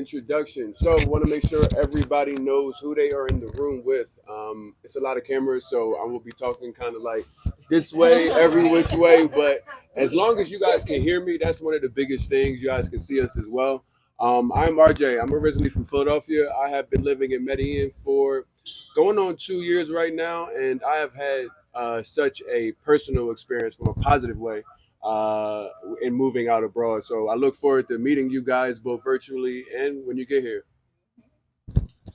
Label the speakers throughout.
Speaker 1: introduction. So I want to make sure everybody knows who they are in the room with. It's a lot of cameras, so I will be talking kind of like this way, every which way. But as long as you guys can hear me, that's one of the biggest things. You guys can see us as well. I'm RJ. I'm originally from Philadelphia. I have been living in Medellin for going on 2 years right now, and I have had such a personal experience from a positive way in moving out abroad. So I look forward to meeting you guys both virtually and when you get here.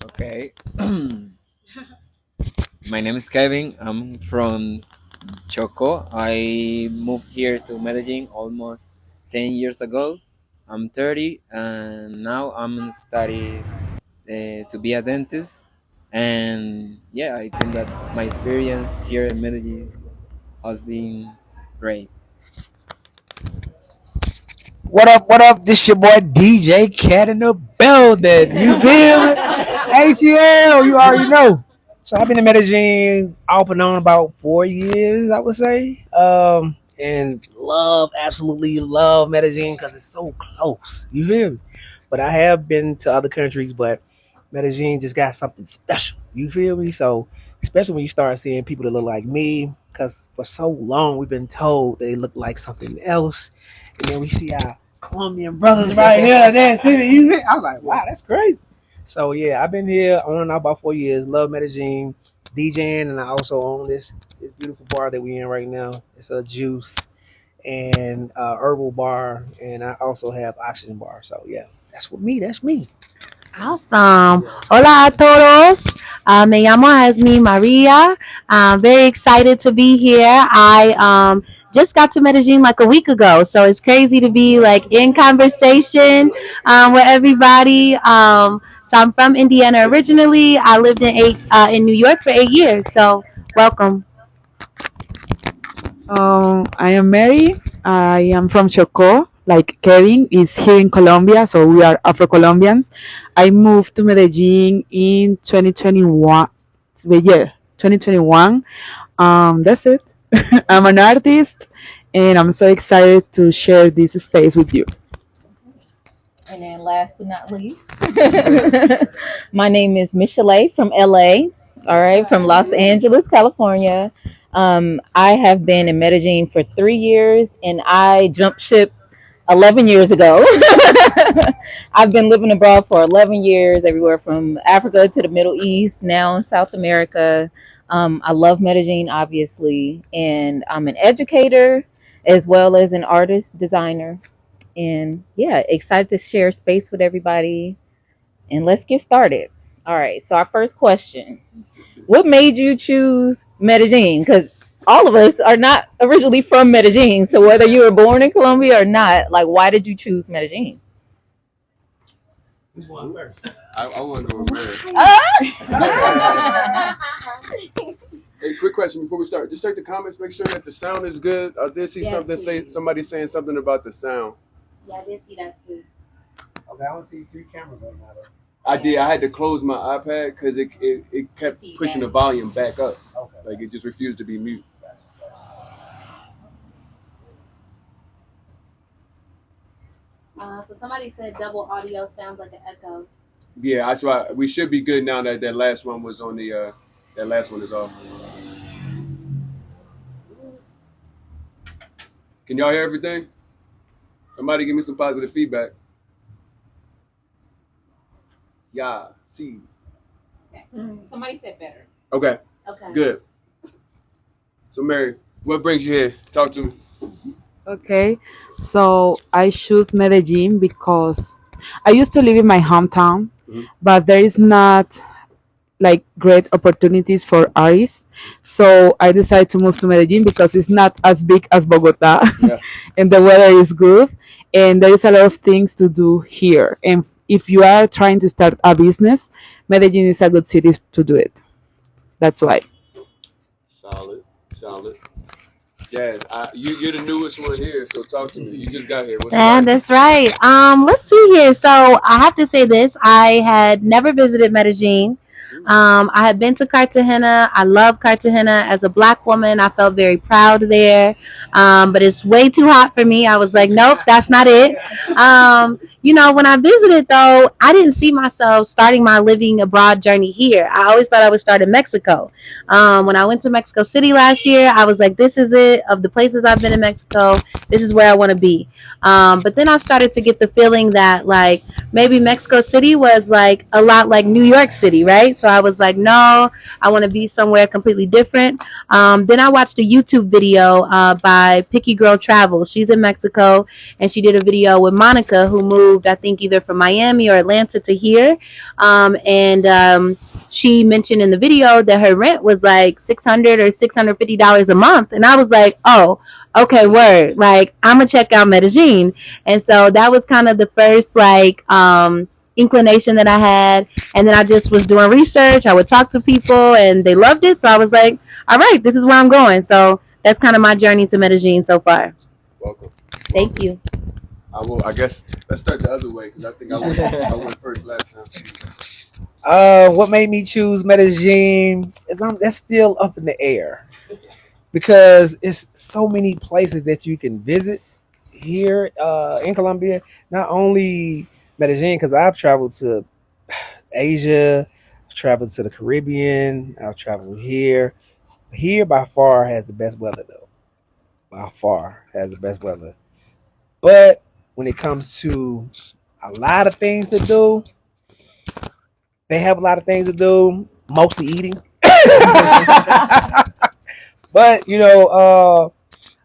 Speaker 2: Okay. My name is Kevin. I'm from Choco. I moved here to Medellin almost 10 years ago. I'm 30 and now I'm studying to be a dentist. And yeah, I think that my experience here in Medellin has been great.
Speaker 3: What up? What up? This your boy DJ Cat in the building. You feel me? ATL, you already know. So I've been in Medellin off and on about 4 years, I would say. And absolutely love Medellin because it's so close. You feel me? But I have been to other countries, but Medellin just got something special. You feel me? So especially when you start seeing people that look like me, because for so long we've been told they look like something else, and then we see our Colombian brothers right here in that city. You feel? I'm like, wow, that's crazy. So yeah, I've been here on and off about 4 years. Love Medellin, DJing, and I also own this beautiful bar that we in right now. It's a juice and herbal bar, and I also have oxygen bar. So yeah, that's what me. That's me.
Speaker 4: Awesome. Hola a todos. Me llamo Jasmine Maria. I'm very excited to be here. I just got to Medellin like a week ago, so it's crazy to be like in conversation with everybody. So I'm from Indiana originally. I lived in New York for 8 years. So welcome.
Speaker 5: I am Mary. I am from Chocó. Like Kevin is here in Colombia, so we are Afro-Colombians. I moved to Medellin in 2021. Yeah, 2021. That's it. I'm an artist, and I'm so excited to share this space with you.
Speaker 6: And then last but not least, my name is Micheleé from LA. All right, from Los Angeles, California. I have been in Medellin for 3 years and I jumped ship 11 years ago. I've been living abroad for 11 years, everywhere from Africa to the Middle East, now in South America. I love Medellin, obviously, and I'm an educator as well as an artist, designer. And yeah, excited to share space with everybody. And let's get started. All right, so our first question: what made you choose Medellin? Because all of us are not originally from Medellin. So whether you were born in Colombia or not, like, why did you choose Medellin?
Speaker 1: I want to know where.
Speaker 6: Ah!
Speaker 1: Hey, quick question before we start. Just check the comments. Make sure that the sound is good. I did see
Speaker 4: Yes,
Speaker 1: something
Speaker 4: please.
Speaker 1: somebody saying something about the sound.
Speaker 4: Yeah, I did see that too.
Speaker 3: Okay, I don't see 3 cameras right now.
Speaker 1: I did. I had to close my iPad because it kept pushing the volume back up.
Speaker 3: Okay.
Speaker 1: Like it just refused to be mute.
Speaker 4: So somebody said double audio sounds like an echo.
Speaker 1: Yeah, that's why we should be good now that last one was on the that last one is off. Can y'all hear everything? Somebody give me some positive feedback. Yeah, see.
Speaker 6: Somebody said better.
Speaker 1: Okay,
Speaker 4: Okay.
Speaker 1: good. So Mary, what brings you here? Talk to me.
Speaker 5: Okay, so I choose Medellin because I used to live in my hometown,
Speaker 1: Mhm.
Speaker 5: but there is not like great opportunities for artists. So I decided to move to Medellin because it's not as big as Bogota,
Speaker 1: Yeah.
Speaker 5: and the weather is good, and there is a lot of things to do here. And if you are trying to start a business, Medellin is a good city to do it. That's why.
Speaker 1: Solid, solid. Yes, you're the newest one here, so talk to me. You just got here. What's it
Speaker 4: Yeah,
Speaker 1: like?
Speaker 4: that's right. Let's see here. So I have to say this. I had never visited Medellin. I had been to Cartagena. I love Cartagena. As a black woman, I felt very proud there. But it's way too hot for me. I was like, nope, that's not it. when I visited though, I didn't see myself starting my living abroad journey here. I always thought I would start in Mexico. When I went to Mexico City last year, I was like, this is it. Of the places I've been in Mexico, this is where I want to be. But then I started to get the feeling that like maybe Mexico City was like a lot like New York City, right? So I was like, no, I want to be somewhere completely different. Then I watched a YouTube video by Picky Girl Travel. She's in Mexico, and she did a video with Monica, who moved, I think, either from Miami or Atlanta to here. And she mentioned in the video that her rent was like $600 or $650 a month. And I was like, oh, okay, word. Like, I'm going to check out Medellin. And so that was kind of the first, like, inclination that I had. And then I just was doing research. I would talk to people, and they loved it. So I was like, all right, this is where I'm going. So that's kind of my journey to Medellin so far.
Speaker 1: Welcome.
Speaker 4: Thank you.
Speaker 1: I guess let's start the other way because I think I went first last time.
Speaker 3: What made me choose Medellin is that's still up in the air because it's so many places that you can visit here in Colombia. Not only Medellin, because I've traveled to Asia, I've traveled to the Caribbean, I've traveled here. Here by far has the best weather though. By far has the best weather. But when it comes to a lot of things to do, they have a lot of things to do, mostly eating. But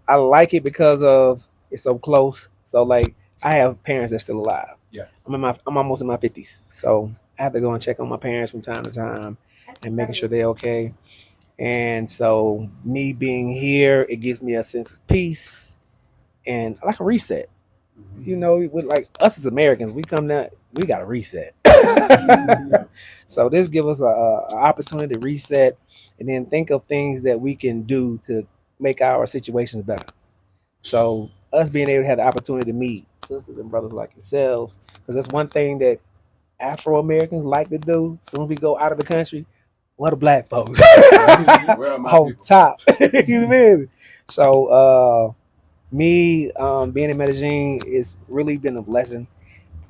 Speaker 3: I like it because of it's so close. So like I have parents that's still alive.
Speaker 1: Yeah.
Speaker 3: I'm almost in my 50s. So I have to go and check on my parents from time to time and making sure they're okay. And so me being here, it gives me a sense of peace and like a reset. With like us as Americans, we come down, we got to reset. So this gives us a opportunity to reset and then think of things that we can do to make our situations better. So us being able to have the opportunity to meet sisters and brothers like yourselves, because that's one thing that Afro Americans like to do. Soon as we go out of the country, what the black folks
Speaker 1: Where are my
Speaker 3: on
Speaker 1: people?
Speaker 3: top. You mean? So me being in Medellin has really been a blessing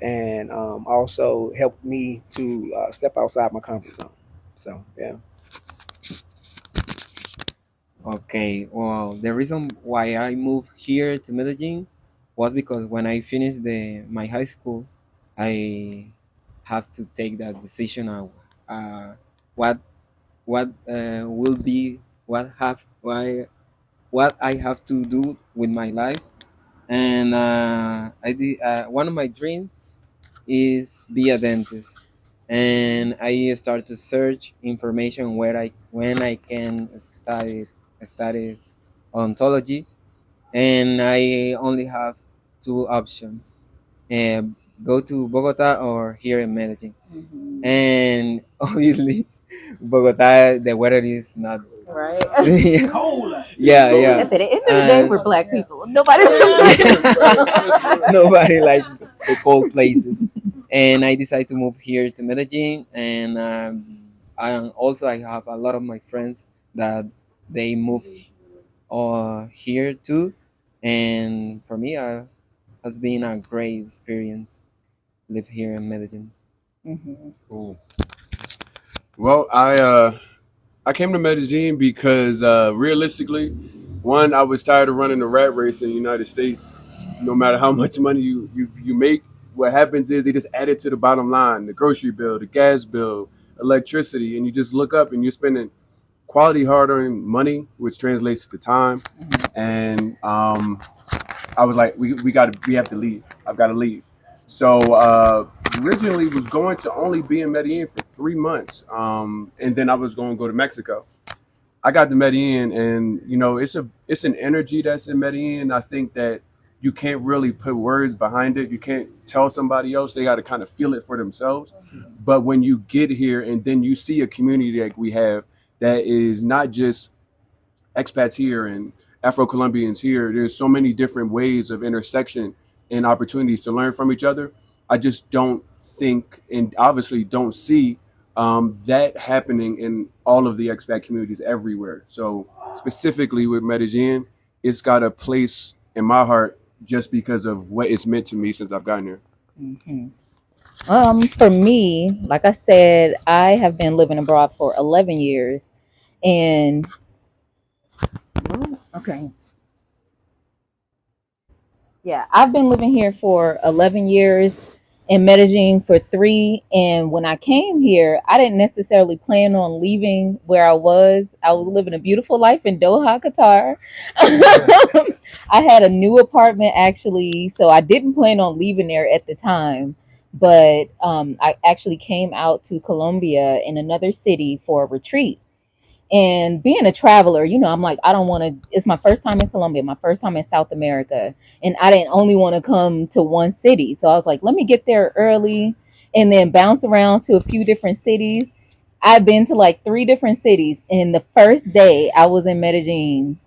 Speaker 3: and also helped me to step outside my comfort zone. So yeah.
Speaker 2: Okay, well, the reason why I moved here to Medellin was because when I finished my high school, I have to take that decision of what will be what I have to do with my life, and I did one of my dreams is be a dentist, and I start to search information where I when I can study ontology, and I only have two options: go to Bogota or here in Medellin. And obviously, Bogota, the weather is not
Speaker 6: Right.
Speaker 2: yeah, yeah.
Speaker 6: At the end of the day,
Speaker 2: And
Speaker 6: we're black people. Nobody.
Speaker 2: nobody like the cold places. And I decided to move here to Medellin, and I have a lot of my friends that they moved here too, and for me, has been a great experience live here in Medellin.
Speaker 1: Cool. Well, I came to Medellin because realistically, one, I was tired of running the rat race in the United States. No matter how much money you make, what happens is they just add it to the bottom line: the grocery bill, the gas bill, electricity, and you just look up and you're spending quality hard-earned money, which translates to time. And I was like, we have to leave. I've got to leave. So originally was going to only be in Medellin for 3 months, and then I was going to go to Mexico. I got to Medellin, and it's an energy that's in Medellin. I think that you can't really put words behind it. You can't tell somebody else. They got to kind of feel it for themselves. But when you get here and then you see a community that we have that is not just expats here and Afro-Colombians here, there's so many different ways of intersection and opportunities to learn from each other. I just don't think and obviously don't see that happening in all of the expat communities everywhere. So specifically with Medellin, it's got a place in my heart just because of what it's meant to me since I've gotten here.
Speaker 6: Hmm. For me, like I said, I have been living abroad for 11 years, and okay, yeah, I've been living here for 11 years, in Medellin for 3. And when I came here, I didn't necessarily plan on leaving where I was. I was living a beautiful life in Doha, Qatar. I had a new apartment actually, so I didn't plan on leaving there at the time. But I actually came out to Colombia in another city for a retreat. And being a traveler, I'm like, I don't want to. It's my first time in Colombia, my first time in South America. And I didn't only want to come to one city. So I was like, let me get there early and then bounce around to a few different cities. I've been to like 3 different cities. And the first day I was in Medellin,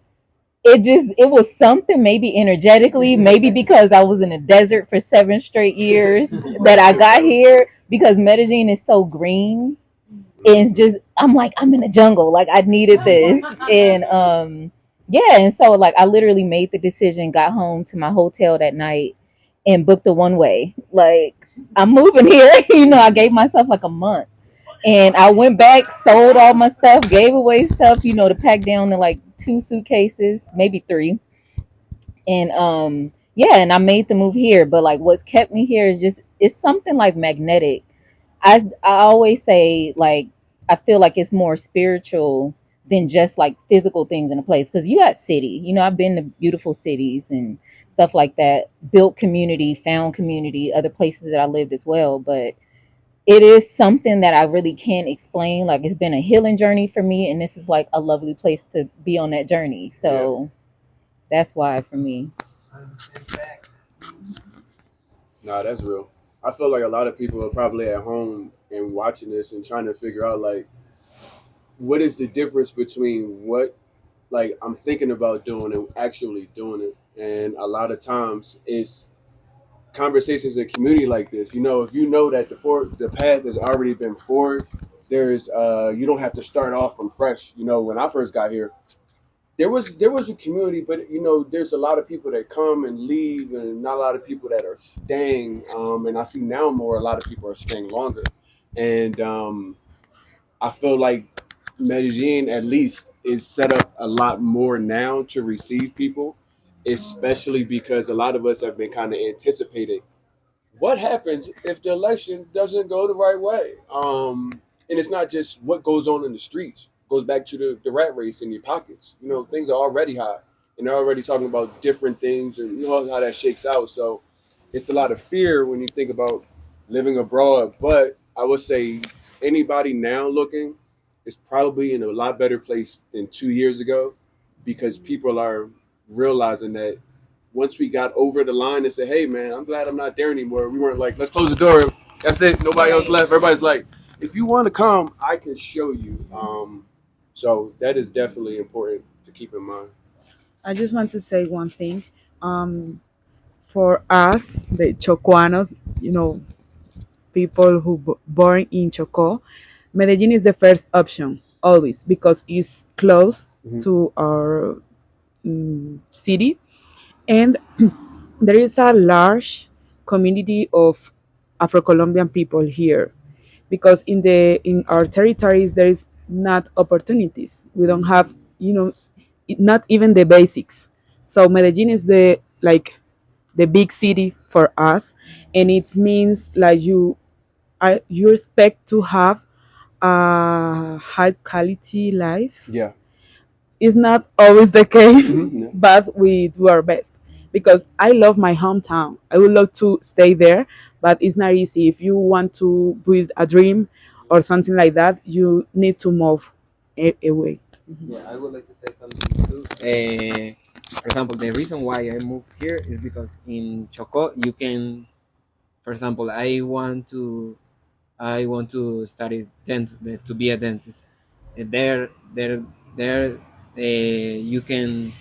Speaker 6: it was something, maybe energetically, maybe because I was in a desert for 7 straight years, that I got here, because Medellin is so green. And it's just, I'm like, I'm in the jungle, like I needed this. And yeah, and so like I literally made the decision, got home to my hotel that night and booked a one way, like I'm moving here. I gave myself like a month, and I went back, sold all my stuff, gave away stuff, to pack down to like 2 suitcases, maybe 3. And yeah, and I made the move here. But like what's kept me here is just, it's something like magnetic. I always say, like, I feel like it's more spiritual than just like physical things in a place, because you got city, I've been to beautiful cities and stuff like that, built community, found community, other places that I lived as well. But it is something that I really can't explain. Like, it's been a healing journey for me, and this is like a lovely place to be on that journey. So that's why for me.
Speaker 1: Nah, that's real. I feel like a lot of people are probably at home and watching this and trying to figure out like what is the difference between what like I'm thinking about doing and actually doing it. And a lot of times it's conversations in a community like this. If you know that the path has already been forged, there's you don't have to start off from fresh. When I first got here, there was a community, but there's a lot of people that come and leave, and not a lot of people that are staying. And I see now more a lot of people are staying longer, and I feel like Medellin at least is set up a lot more now to receive people, especially because a lot of us have been kind of anticipating what happens if the election doesn't go the right way. And it's not just what goes on in the streets. It goes back to the rat race in your pockets. Things are already high, and they're already talking about different things, and you know how that shakes out. So it's a lot of fear when you think about living abroad. But I would say anybody now looking is probably in a lot better place than 2 years ago, because people are realizing that once we got over the line and said, "Hey, man, I'm glad I'm not there anymore." We weren't like, "Let's close the door. That's it. Nobody else left." Everybody's like, "If you want to come, I can show you." So that is definitely important to keep in mind.
Speaker 5: I just want to say one thing. Um, for us, the Chocuanos, people who born in Chocó, Medellin is the first option always, because it's close
Speaker 1: Mhm.
Speaker 5: to our city, and there is a large community of Afro-Colombian people here, because in our territories there is not opportunities. We don't have, not even the basics. So Medellin is the big city for us, and it means like you expect to have a high quality life.
Speaker 1: Yeah.
Speaker 5: It's not always the case,
Speaker 1: Yeah.
Speaker 5: but we do our best, because I love my hometown. I would love to stay there, but it's not easy. If you want to build a dream or something like that, you need to move away.
Speaker 2: Yeah, I would like to say something too. For example, the reason why I moved here is because in Choco you can, for example, I want to study to be a dentist. There, you can,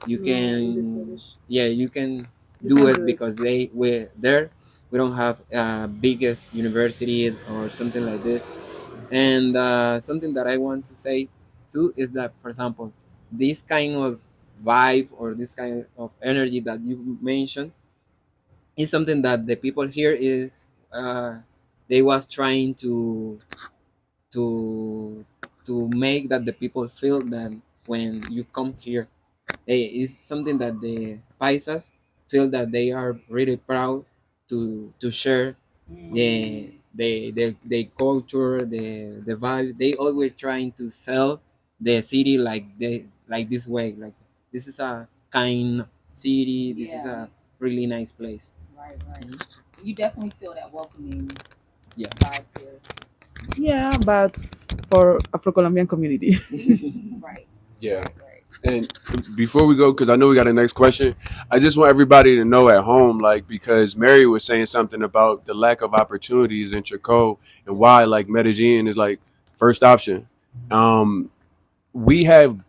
Speaker 2: yeah, you can
Speaker 5: You
Speaker 2: do
Speaker 5: can
Speaker 2: it
Speaker 5: do it.
Speaker 2: because we don't have biggest university or something like this. And something that I want to say too is that, for example, this kind of vibe or this kind of energy that you mentioned, it's something that the people here is they was trying to to make that the people feel that when you come here, it's something that the paisas feel that they are really proud to share the culture, the value. They always trying to sell the city like they like this way, like this is a kind city, this is
Speaker 6: Yeah.
Speaker 2: a really nice place.
Speaker 6: Right. You definitely feel that welcoming
Speaker 2: Yeah.
Speaker 6: vibe here.
Speaker 5: Yeah, but for Afro-Colombian community.
Speaker 6: Right.
Speaker 1: Yeah.
Speaker 6: Right.
Speaker 1: And before we go, because I know we got a next question, I just want everybody to know at home, like, because Mary was saying something about the lack of opportunities in Chico and why, like, Medellin is like first option. Um, we have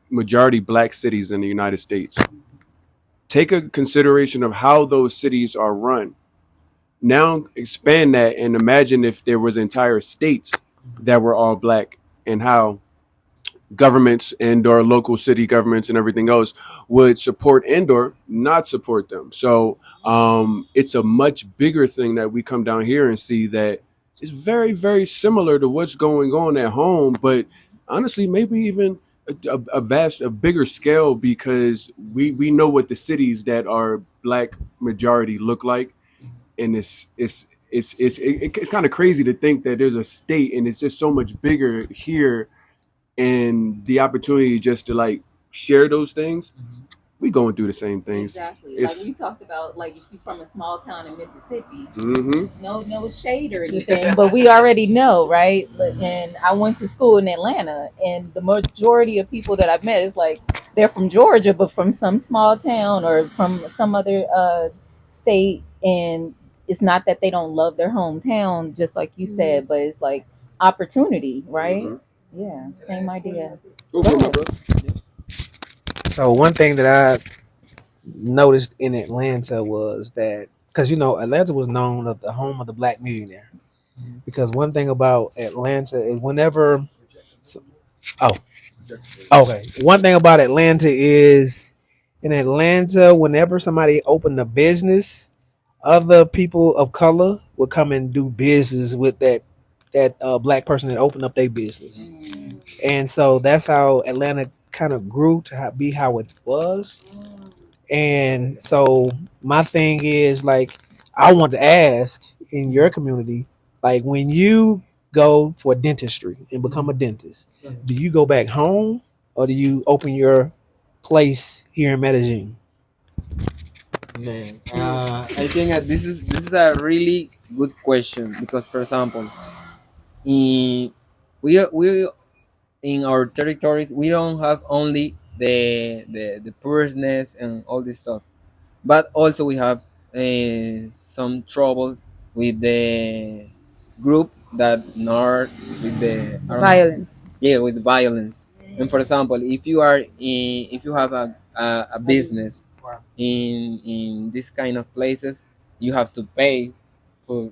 Speaker 1: majority black cities in the United States. Take a consideration of how those cities are run. Now expand that and imagine if there was entire states that were all black and how governments and or local city governments and everything else would support and or not support them. So it's a much bigger thing that we come down here and see that is very, very similar to what's going on at home, but honestly maybe even a bigger scale, because we know what the cities that are black majority look like, and it's kind of crazy to think that there's a state and it's just so much bigger here, and the opportunity just to like share those things, we going through the same things.
Speaker 6: Exactly.
Speaker 1: It's
Speaker 6: Like we talked about, like if you're from a small town in Mississippi,
Speaker 1: mm-hmm.
Speaker 6: no shade or anything, but we already know, right? And I went to school in Atlanta, and the majority of people that I've met is like they're from Georgia, but from some small town or from some other state, and it's not that they don't love their hometown, just like you said, but it's like opportunity, right?
Speaker 1: Mhm.
Speaker 6: Yeah, same idea.
Speaker 1: Go for it, my bro.
Speaker 3: So one thing that I noticed in Atlanta was that, because Atlanta was known as the home of the black millionaire. Because one thing about Atlanta is oh, okay, one thing about Atlanta is in Atlanta, whenever somebody opened a business, other people of color would come and do business with that black person that opened up their business. And so that's how Atlanta kind of grew to be how it was. And so my thing is, like, I want to ask, in your community, like, when you go for dentistry and become a dentist, do you go back home or do you open your place here in Medellin?
Speaker 2: Man, I think that this is a really good question because, for example, in we in our territories we don't have only the poorness and all this stuff, but also we have some trouble with the group that not with the I don't know,
Speaker 5: Violence.
Speaker 2: yeah, with violence. And for example, if you have a business in this kind of places, you have to pay for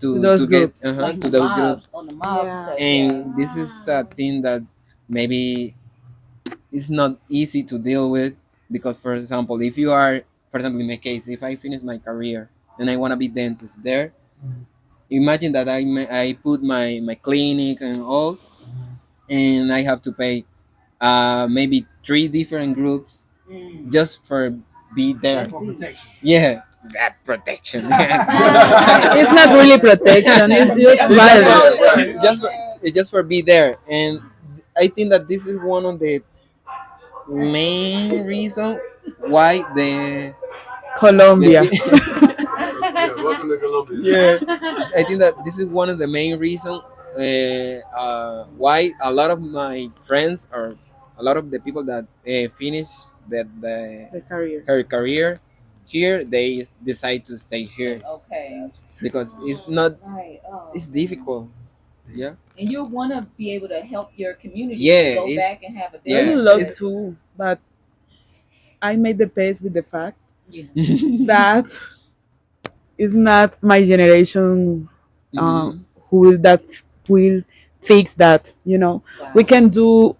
Speaker 5: To those
Speaker 2: to get
Speaker 5: groups.
Speaker 6: Like
Speaker 2: to
Speaker 6: the
Speaker 2: those
Speaker 6: mob,
Speaker 2: groups.
Speaker 6: on the mob
Speaker 5: Yeah.
Speaker 6: stuff.
Speaker 2: And this is a thing that maybe is not easy to deal with because, for example, if you are, for example, in my case, if I finish my career and I want to be dentist there, imagine that I put my clinic and all, and I have to pay maybe 3 different groups just for be there. Yeah, that protection.
Speaker 5: It's not really protection. It's just violence.
Speaker 2: just for be there, and I think that this is one of the main reason why
Speaker 5: Colombia.
Speaker 1: Yeah, welcome to Colombia.
Speaker 2: yeah, I think that this is one of the main reason why a lot of my friends or a lot of the people that finish
Speaker 5: The career.
Speaker 2: her career here, they decide to stay here
Speaker 6: Okay.
Speaker 2: because it's not
Speaker 6: Right. Oh.
Speaker 2: it's difficult. Yeah.
Speaker 6: And you want to be able to help your community.
Speaker 2: Yeah,
Speaker 6: Go
Speaker 2: it's-
Speaker 6: back and have a
Speaker 5: I
Speaker 2: Yeah,
Speaker 5: would
Speaker 6: dentist.
Speaker 5: love
Speaker 2: it's-
Speaker 5: to, but I made the pace with the fact
Speaker 6: Yeah.
Speaker 5: that it's not my generation
Speaker 2: Mhm.
Speaker 5: who will fix that. We
Speaker 6: Wow.
Speaker 5: can do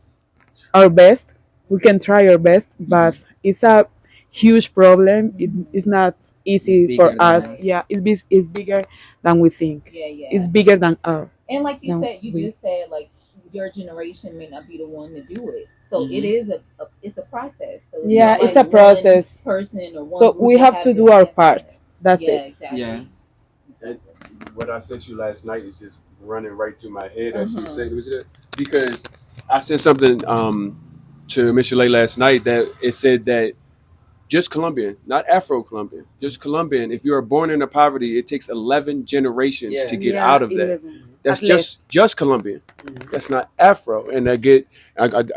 Speaker 5: our best. We can try our best, but it's a huge problem. It's not
Speaker 2: It's
Speaker 5: easy for
Speaker 2: bigger than
Speaker 5: us.
Speaker 2: us.
Speaker 5: Yeah, it's bigger than we think.
Speaker 6: Yeah, yeah.
Speaker 5: It's bigger than us.
Speaker 6: And like you
Speaker 5: than
Speaker 6: said, you
Speaker 5: we.
Speaker 6: just said like your generation may not be the one to do it. So it
Speaker 2: Mhm.
Speaker 6: is it's a process. So it's
Speaker 5: Yeah,
Speaker 6: not
Speaker 5: it's
Speaker 6: like
Speaker 5: a process.
Speaker 6: one person or one
Speaker 5: So
Speaker 6: group
Speaker 5: we
Speaker 6: that
Speaker 5: have to
Speaker 6: have
Speaker 5: do
Speaker 6: the
Speaker 5: our
Speaker 6: answer.
Speaker 5: part. That's
Speaker 6: Yeah,
Speaker 5: it.
Speaker 6: exactly.
Speaker 2: Yeah.
Speaker 1: And what I sent you last night is just running right through my head as you
Speaker 6: Uh-huh.
Speaker 1: said it, because I sent something to Micheleé last night that it said that just Colombian, not Afro-Colombian, just Colombian. If you are born into poverty, it takes 11 generations to get
Speaker 5: Yeah,
Speaker 1: out of that.
Speaker 5: 11.
Speaker 1: That's
Speaker 5: At least.
Speaker 1: just Colombian. That's not Afro. And I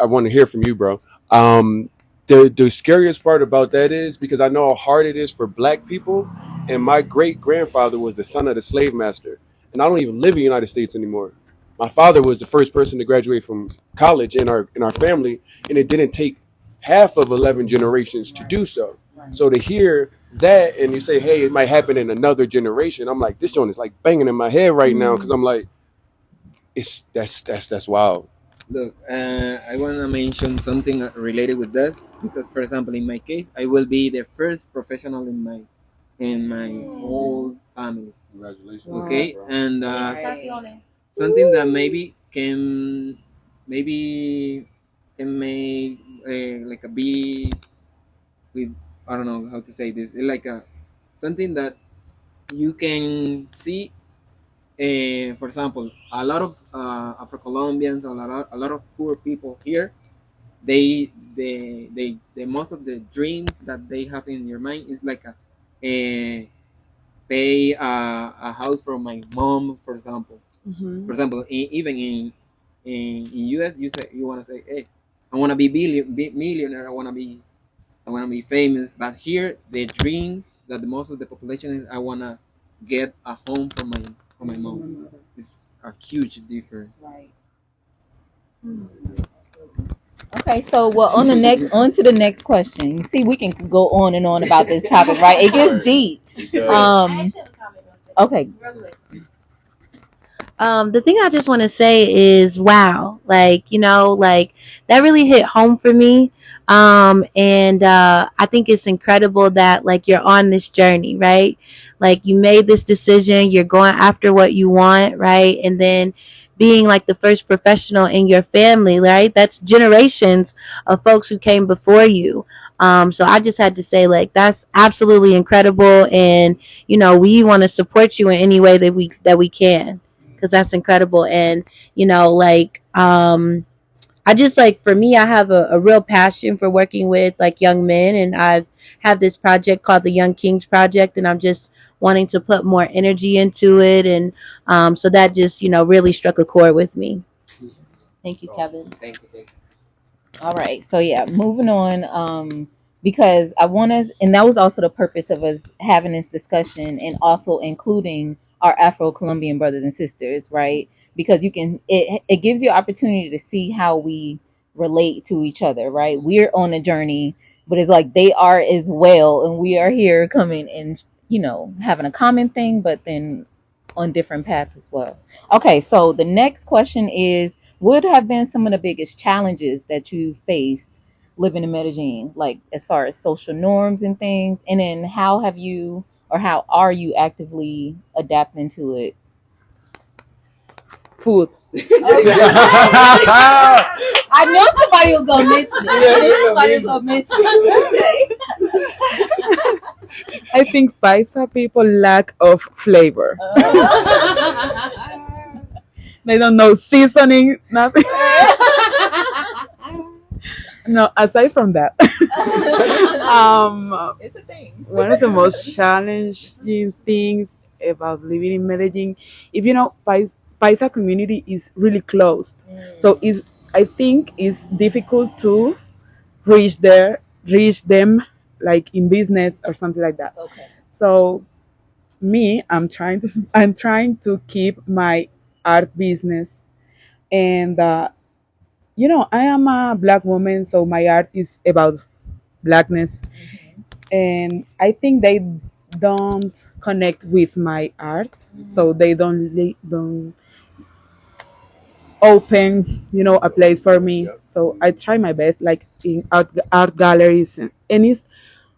Speaker 1: want to hear from you, bro. Um, the scariest part about that is because I know how hard it is for Black people, and my great grandfather was the son of the slave master, and I don't even live in the United States anymore. My father was the first person to graduate from college in our family, and it didn't take half of 11 generations to do so. So to hear that and you say, hey, it might happen in another generation, I'm like, this one is like banging in my head right now because I'm like, it's that's wild.
Speaker 2: Look, I want to mention something related with this because, for example, in my case, I will be the first professional in my whole family.
Speaker 1: Congratulations.
Speaker 2: Okay,
Speaker 1: bro.
Speaker 2: and
Speaker 6: Right.
Speaker 2: something that maybe can make like a be with, I don't know how to say this, like a something that you can see. For example, a lot of Afro-Colombians, a lot of poor people here, they most of the dreams that they have in your mind is like a pay a house for my mom, for example.
Speaker 5: Mhm.
Speaker 2: For example, even in US, you say you want to say, hey, I want to be millionaire, I want to be famous. But here, the dreams that the most of the population is, I want to get a home for my mom. It's a huge difference.
Speaker 6: Right. Okay, so well on to the next question. You see, we can go on and on about this topic, right? It gets deep. Okay.
Speaker 4: The thing I just want to say is, wow, like, like that really hit home for me. And I think it's incredible that like you're on this journey, right? Like you made this decision, you're going after what you want, right? And then being like the first professional in your family, right? That's generations of folks who came before you. So I just had to say, like, that's absolutely incredible, and we want to support you in any way that we can, because that's incredible. And like I just, like, for me, I have a real passion for working with like young men, and I have this project called the Young Kings Project, and I'm just wanting to put more energy into it. And so that just really struck a chord with me.
Speaker 6: Thank you, Kevin.
Speaker 2: Thank you. Thank
Speaker 6: All right. So yeah, moving on. Because I want us, and that was also the purpose of us having this discussion, and also including our Afro-Colombian brothers and sisters, right? Because it gives you opportunity to see how we relate to each other, right? We're on a journey, but it's like they are as well, and we are here coming and having a common thing, but then on different paths as well. Okay, so the next question is, would have been some of the biggest challenges that you faced living in Medellin, like as far as social norms and things, and then how have you or how are you actively adapting to it?
Speaker 5: Food.
Speaker 6: I know somebody was gonna mention it. Somebody was gonna mention it.
Speaker 5: I think Paisa people lack of flavor. They don't know seasoning, nothing. No, aside from that,
Speaker 6: It's a thing.
Speaker 5: one of the most challenging things about living in Medellin, if you know, Paisa community is really closed. So I think it's difficult to reach them like in business or something like that.
Speaker 6: Okay.
Speaker 5: So I'm trying to keep my art business, and I am a black woman, so my art is about blackness, and I think they don't connect with my art, so they don't open a place for me.
Speaker 1: Yep.
Speaker 5: So I try my best, like in art galleries, and it's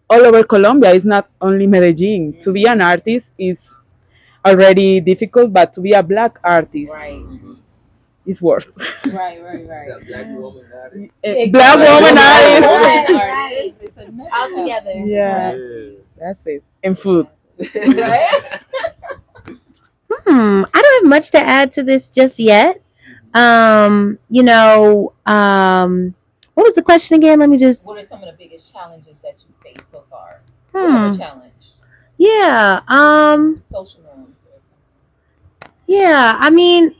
Speaker 5: all over Colombia. It's not only Medellin. To be an artist is already difficult, but to be a black artist
Speaker 6: Right.
Speaker 5: is worse.
Speaker 6: Right.
Speaker 2: The black woman artist.
Speaker 5: Black woman artist.
Speaker 6: Artist. It's another
Speaker 4: All together.
Speaker 5: Yeah, that's it. And food.
Speaker 6: Right?
Speaker 4: I don't have much to add to this just yet. What was the question again? Let me just.
Speaker 6: What are some of the biggest challenges that you faced so far?
Speaker 4: Hmm.
Speaker 6: What's a challenge?
Speaker 4: Yeah.
Speaker 6: Social norms or something.
Speaker 4: Yeah. I mean,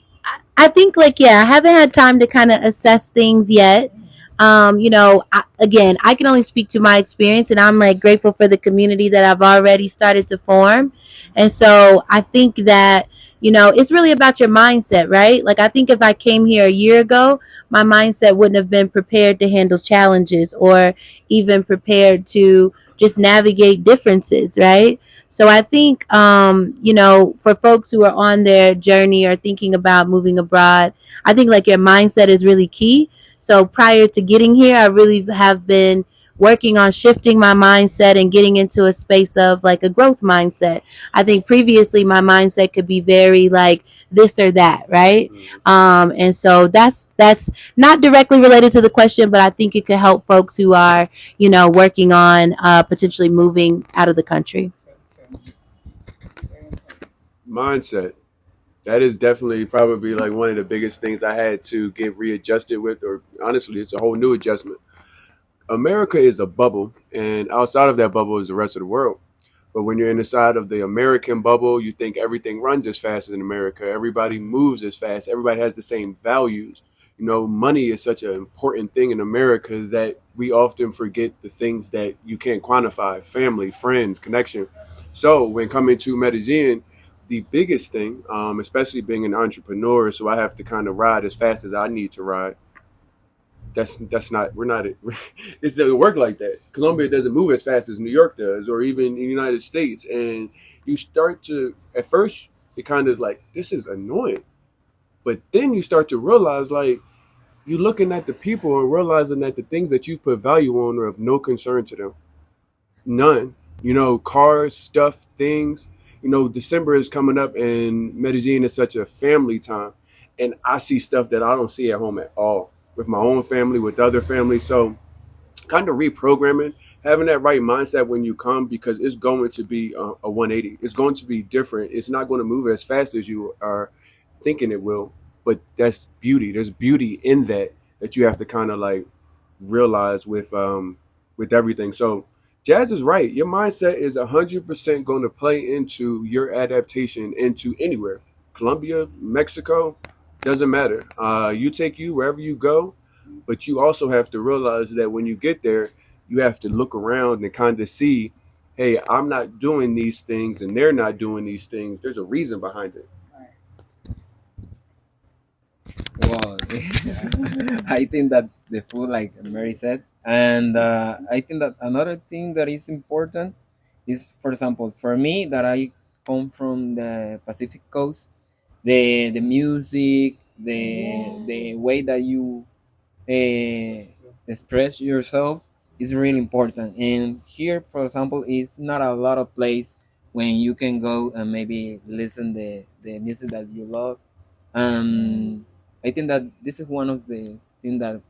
Speaker 4: I think like I haven't had time to kind of assess things yet. Again, I can only speak to my experience, and I'm like grateful for the community that I've already started to form. And so I think that it's really about your mindset, right? Like I think if I came here a year ago, my mindset wouldn't have been prepared to handle challenges or even prepared to just navigate differences, right? So I think, for folks who are on their journey or thinking about moving abroad, I think like your mindset is really key. So prior to getting here, I really have been working on shifting my mindset and getting into a space of like a growth mindset. I think previously my mindset could be very like this or that, right? And so that's not directly related to the question, but I think it could help folks who are, working on potentially moving out of the country.
Speaker 1: Mindset. That is definitely probably like one of the biggest things I had to get readjusted with, or honestly, it's a whole new adjustment. America is a bubble, and outside of that bubble is the rest of the world. But when you're inside of the American bubble, you think everything runs as fast as in America. Everybody moves as fast. Everybody has the same values. Money is such an important thing in America that we often forget the things that you can't quantify: family, friends, connection. So when coming to Medellin, the biggest thing, especially being an entrepreneur, so I have to kind of ride as fast as I need to ride. That's not we're not it doesn't work like that. Colombia doesn't move as fast as New York does, or even the United States. And you start to, at first it kind of is like, this is annoying, but then you start to realize, like, you're looking at the people and realizing that the things that you put value on are of no concern to them. None. Cars, stuff, things. December is coming up, and Medellin is such a family time, and I see stuff that I don't see at home at all with my own family, with other families. So kind of reprogramming, having that right mindset when you come, because it's going to be a 180. It's going to be different. It's not going to move as fast as you are thinking it will, but that's beauty. There's beauty in that you have to kind of like realize with everything. So Jazz is right. Your mindset is 100% going to play into your adaptation into anywhere. Colombia, Mexico, doesn't matter. You take you wherever you go, but you also have to realize that when you get there, you have to look around and kind of see, hey, I'm not doing these things and they're not doing these things. There's a reason behind it.
Speaker 2: Well, I think that the food, like Mary said, and I think that another thing that is important is, for example, for me that I come from the Pacific Coast, the music, the way that you express yourself is really important. And here, for example, it's not a lot of place when you can go and maybe listen the music that you love. I think that this is one of the things that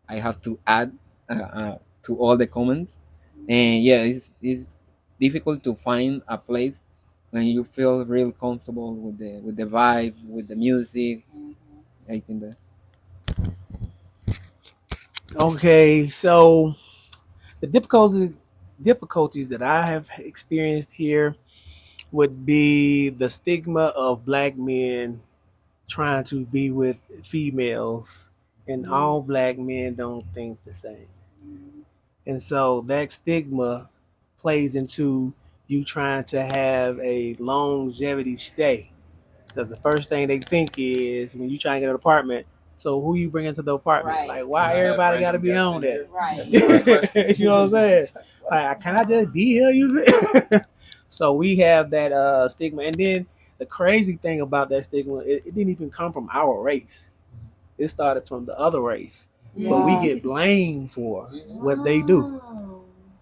Speaker 2: I have to add to all the comments. And yeah, it's difficult to find a place when you feel real comfortable with the vibe, with the music. I think that.
Speaker 3: Okay, so the difficulties that I have experienced here would be the stigma of black men trying to be with females, and all black men don't think the same. And so that stigma plays into you trying to have a longevity stay. Because the first thing they think is when you try and get an apartment, so who you bring into the apartment?
Speaker 6: Right.
Speaker 3: Like, why everybody got to be on that?
Speaker 6: Right.
Speaker 3: You know what I'm saying? Like, can I just be here? You So we have that stigma. And then the crazy thing about that stigma, it didn't even come from our race. It started from the other race. But we get blamed for what they do.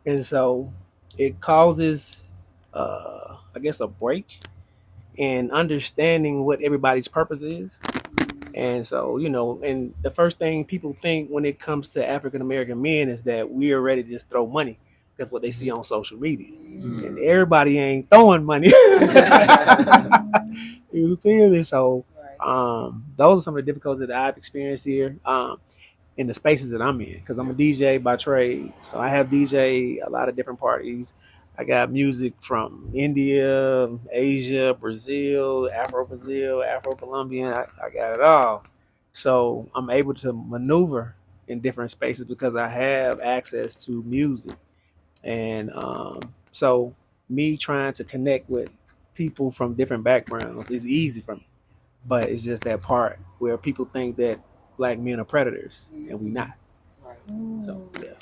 Speaker 3: And so it causes, I guess, a break in understanding what everybody's purpose is. And so, and the first thing people think when it comes to African American men is that we are ready to just throw money. That's what they see on social media. And everybody ain't throwing money. You feel me? So those are some of the difficulties that I've experienced here in the spaces that I'm in. Because I'm a DJ by trade. So I have DJ a lot of different parties. I got music from India, Asia, Brazil, Afro-Brazil, Afro-Colombian. I got it all. So I'm able to maneuver in different spaces because I have access to music. And so me trying to connect with people from different backgrounds is easy for me. But it's just that part where people think that black men are predators and we not. So yeah.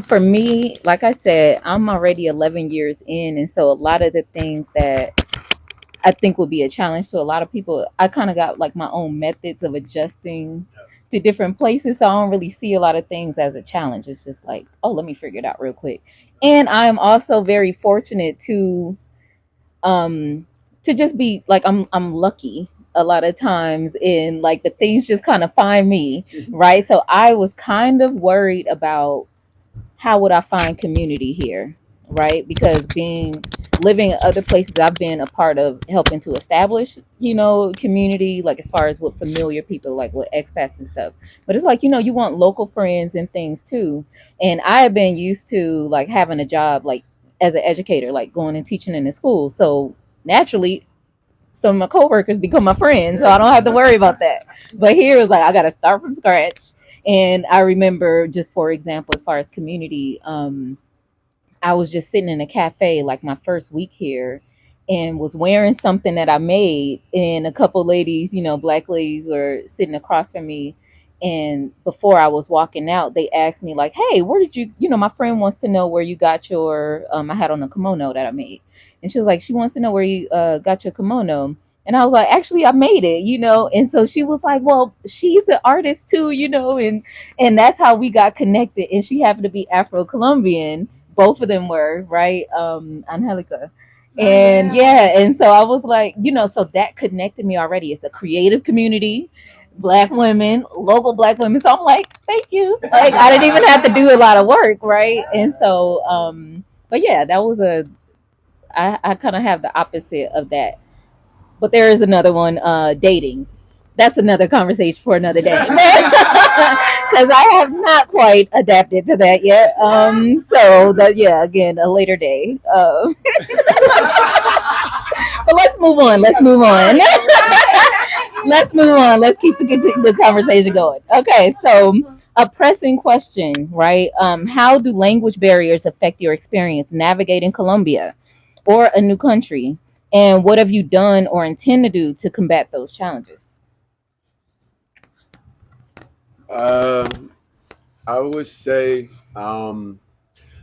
Speaker 6: For me, like I said, I'm already 11 years in, and so a lot of the things that I think will be a challenge to a lot of people, I kind of got like my own methods of adjusting to different places, so I don't really see a lot of things as a challenge. It's just like, oh, let me figure it out real quick. And I'm also very fortunate to just be like, I'm lucky a lot of times in like the things just kind of find me, right? So I was kind of worried about how would I find community here, right? Because living in other places, I've been a part of helping to establish, community, like as far as with familiar people, like with expats and stuff. But it's like, you want local friends and things too. And I have been used to like having a job, like as an educator, like going and teaching in the school. So naturally, some of my coworkers become my friends, so I don't have to worry about that. But here it's like I got to start from scratch. And I remember, just for example, as far as community, I was just sitting in a cafe like my first week here and was wearing something that I made. And a couple ladies, black ladies were sitting across from me. And before I was walking out, they asked me like, hey, where did you, my friend wants to know where you got your, I had on a kimono that I made. And she was like, she wants to know where you got your kimono. And I was like, actually, I made it, And so she was like, well, she's an artist too, and that's how we got connected. And she happened to be Afro-Colombian. Both of them were, right? Angelica. And yeah, and so I was like, so that connected me already. It's a creative community, black women, local black women. So I'm like, thank you. Like I didn't even have to do a lot of work, right? And so, but yeah, that was I kind of have the opposite of that. But there is another one, dating. That's another conversation for another day. Because I have not quite adapted to that yet. So that, yeah, again, a later day. But let's move on. Let's move on. Let's keep the conversation going. Okay, so a pressing question, right? How do language barriers affect your experience navigating Colombia or a new country? And what have you done or intend to do to combat those challenges?
Speaker 1: I would say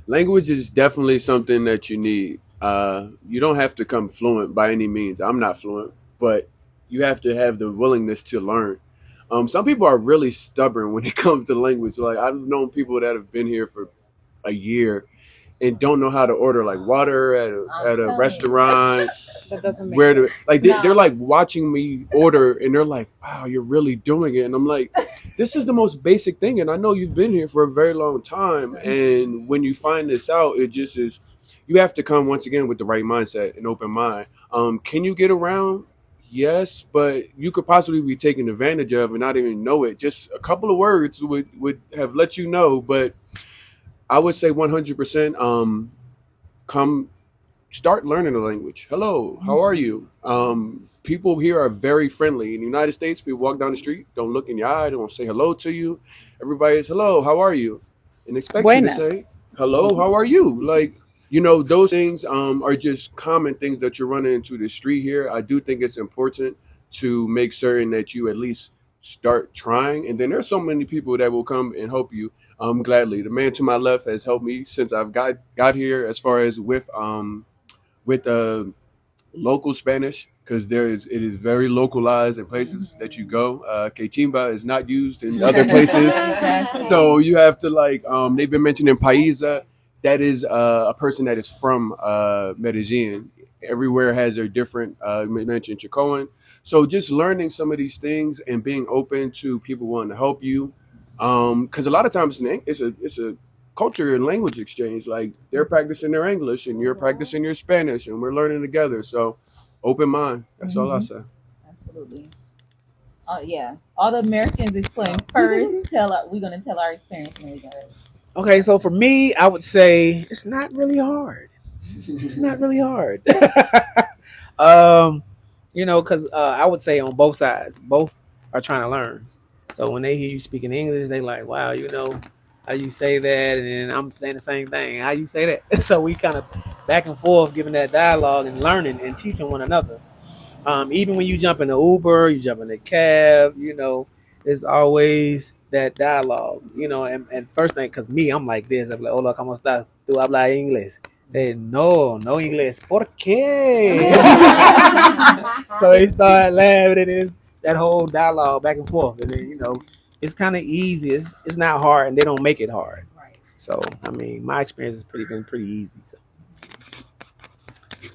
Speaker 1: language is definitely something that you need. You don't have to come fluent by any means. I'm not fluent, but you have to have the willingness to learn. Some people are really stubborn when it comes to language. Like I've known people that have been here for a year and don't know how to order like water at a restaurant.
Speaker 5: That doesn't make
Speaker 1: Where
Speaker 5: sense.
Speaker 1: they're like watching me order and they're like, wow, you're really doing it. And I'm like, this is the most basic thing. And I know you've been here for a very long time. And when you find this out, it just is, you have to come once again with the right mindset and open mind. Can you get around? Yes, but you could possibly be taken advantage of and not even know it. Just a couple of words would have let you know. But I would say 100% come start learning the language. Hello, how are you? People here are very friendly. In the United States, people walk down the street, don't look in your eye, don't say hello to you. Everybody is hello, how are you? And expect you to
Speaker 5: Buenas.
Speaker 1: say, hello, how are you? Like, those things are just common things that you're running into the street here. I do think it's important to make certain that you at least start trying. And then there's so many people that will come and help you gladly. The man to my left has helped me since I've got here as far as with local Spanish, because it is very localized in places that you go. Quechimba is not used in other places. So you have to they've been mentioning paisa. that is a person that is from Medellin. Everywhere has their different. You mentioned Chicoan, so just learning some of these things and being open to people wanting to help you, because a lot of times it's a culture and language exchange. Like they're practicing their English and you're practicing your Spanish, and we're learning together. So open mind. That's all I say.
Speaker 6: Absolutely. Yeah. All the Americans explain first. We're gonna tell our experience and we got it.
Speaker 3: Okay, so for me, I would say it's not really hard. It's not really hard. um, because I would say on both sides, both are trying to learn. So when they hear you speaking English, they like, wow, how you say that, and then I'm saying the same thing. How you say that? So we kind of back and forth, giving that dialogue and learning and teaching one another. Even when you jump in the Uber, you jump in the cab, there's always that dialogue, and first thing, because me, I'm like this, I'm like, hola, ¿cómo estás? ¿Tú hablas inglés? No, no inglés. ¿Por qué? So they start laughing, and it's that whole dialogue back and forth, and then, it's kind of easy. It's not hard, and they don't make it hard. So, I mean, my experience has been pretty easy. So.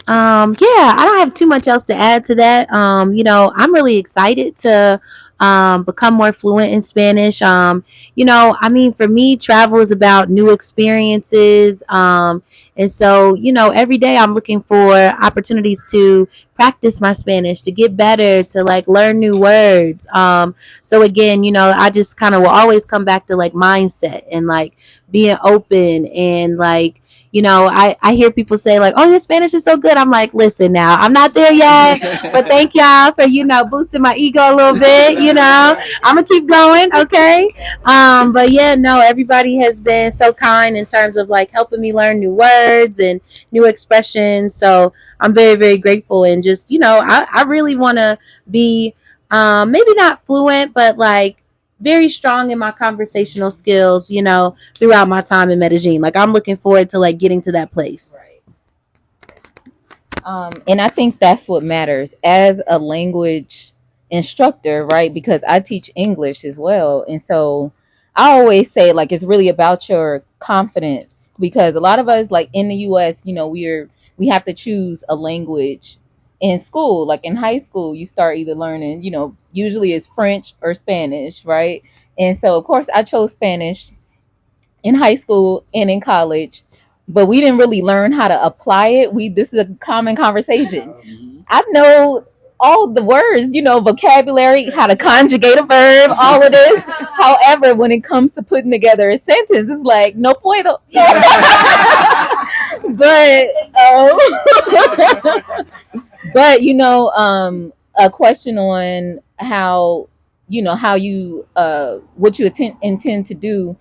Speaker 4: Yeah, I don't have too much else to add to that. I'm really excited to become more fluent in Spanish. I mean, for me, travel is about new experiences. And so, every day I'm looking for opportunities to practice my Spanish, to get better, to like learn new words. So again, I just kind of will always come back to like mindset and like being open and like, I hear people say like, oh, your Spanish is so good. I'm like, listen now, I'm not there yet, but thank y'all for, boosting my ego a little bit, I'm gonna keep going. Okay. But yeah, no, everybody has been so kind in terms of like helping me learn new words and new expressions. So I'm very, very grateful. And just, I really want to be, maybe not fluent, but like, very strong in my conversational skills, throughout my time in Medellin. Like I'm looking forward to like getting to that place.
Speaker 6: Right. And I think that's what matters as a language instructor, right? Because I teach English as well. And so I always say like it's really about your confidence because a lot of us like in the US, we have to choose a language in school. Like in high school, you start either learning, usually it's French or Spanish, right? And so of course I chose Spanish in high school and in college, but we didn't really learn how to apply it. This is a common conversation. I know all the words, vocabulary, how to conjugate a verb, all of this. However, when it comes to putting together a sentence, it's like no puedo. But a question on how you what you intend to do.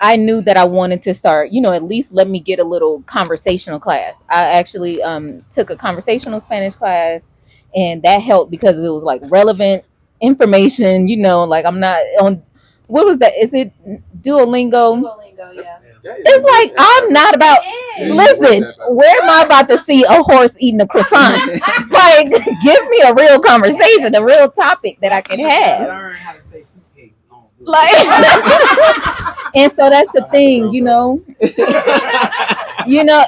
Speaker 6: I knew that I wanted to start, at least let me get a little conversational class. I actually took a conversational Spanish class, and that helped because it was like relevant information. Like I'm not on. What was that? Is it Duolingo? Duolingo, yeah. It's like I'm not about. Listen, where am I about to see a horse eating a croissant? Like, give me a real conversation, a real topic that I can have.
Speaker 3: Learn how to say suitcase.
Speaker 6: Like, and so that's the thing,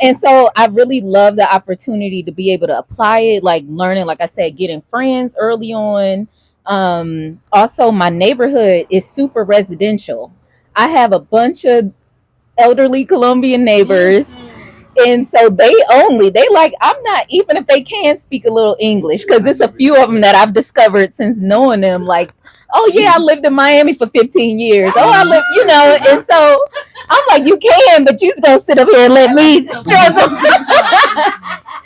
Speaker 6: and so I really love the opportunity to be able to apply it, like learning, like I said, getting friends early on. Also, my neighborhood is super residential. I have a bunch of elderly Colombian neighbors. And so they like, I'm not, even if they can speak a little English, because there's a few of them that I've discovered since knowing them, like, oh yeah, I lived in Miami for 15 years. Oh, I lived, and so I'm like, you can, but you gonna sit up here and let me struggle.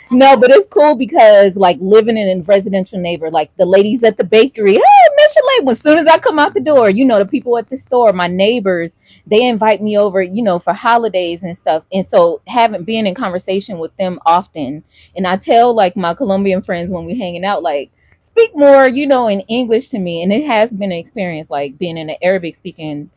Speaker 6: No, but it's cool because like living in a residential neighbor, like the ladies at the bakery, hey, Micheleé, as soon as I come out the door, the people at the store, my neighbors, they invite me over, for holidays and stuff. And so being in conversation with them often. And I tell like my Colombian friends when we're hanging out, like, speak more, in English to me. And it has been an experience, like being in an Arabic speaking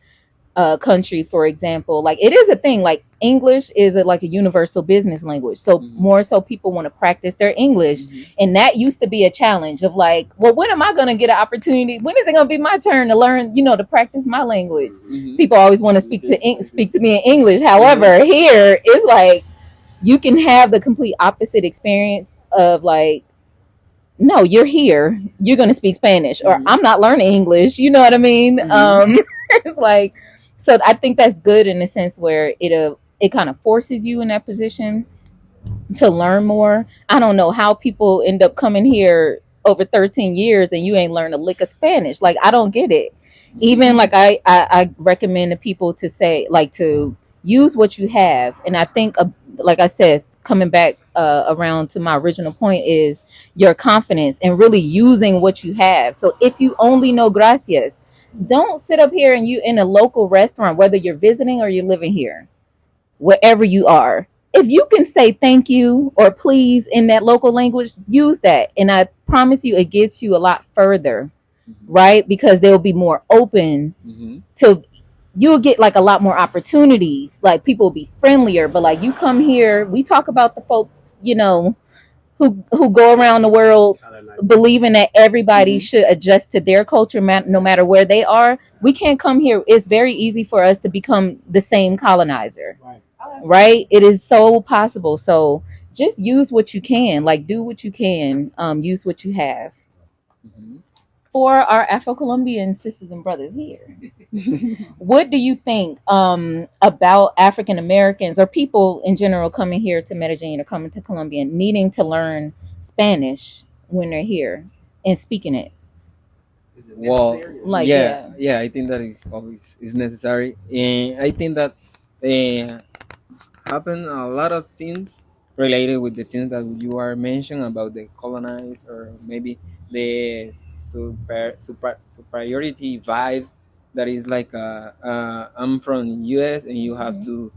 Speaker 6: country, for example. Like it is a thing, like English is like a universal business language. So more so people want to practice their English. And that used to be a challenge of like, well, when am I going to get an opportunity? When is it going to be my turn to learn, to practice my language? People always want to speak to me in English. However, here it's like you can have the complete opposite experience of like, no, you're here, you're going to speak Spanish, or I'm not learning English. You know what I mean? It's like, so I think that's good in the sense where it kind of forces you in that position to learn more. I don't know how people end up coming here over 13 years and you ain't learned a lick of Spanish. Like, I don't get it. Even like I recommend to people to say, like, to use what you have. And I think, like I said, coming back around to my original point is your confidence and really using what you have. So if you only know gracias, don't sit up here and you in a local restaurant, whether you're visiting or you're living here, wherever you are. If you can say thank you or please in that local language, use that. And I promise you, it gets you a lot further, right? Because they'll be more open to, you'll get like a lot more opportunities. Like people will be friendlier. But like you come here, we talk about the folks, who go around the world believing that everybody should adjust to their culture no matter where they are. We can't come here. It's very easy for us to become the same colonizer, right? It is so possible. So just use what you can, like do what you can, use what you have. For our Afro-Colombian sisters and brothers here, what do you think about African Americans or people in general coming here to Medellin or coming to Colombia needing to learn Spanish when they're here and speaking it?
Speaker 2: Well,
Speaker 6: Like,
Speaker 2: yeah, I think that is always is necessary, and I think that happen a lot of things related with the things that you are mentioning about the colonized or maybe the superiority vibes that is like I'm from US and you have to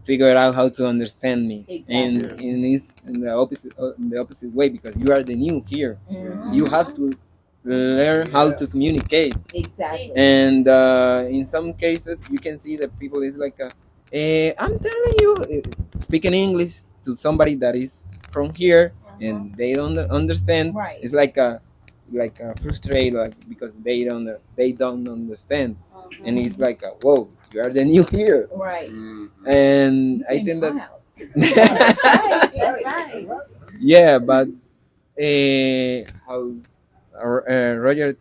Speaker 2: figure out how to understand me. And it's in the opposite way because you are the new here. You have to learn how to communicate.
Speaker 6: Exactly.
Speaker 2: And in some cases you can see that people is like I'm telling you, speaking English to somebody that is from here and they don't understand.
Speaker 6: Right.
Speaker 2: It's like a frustrated, like because they don't understand, and it's like whoa, you are the new here,
Speaker 6: Right.
Speaker 2: and I think that
Speaker 6: Right.
Speaker 2: yeah, but how Roger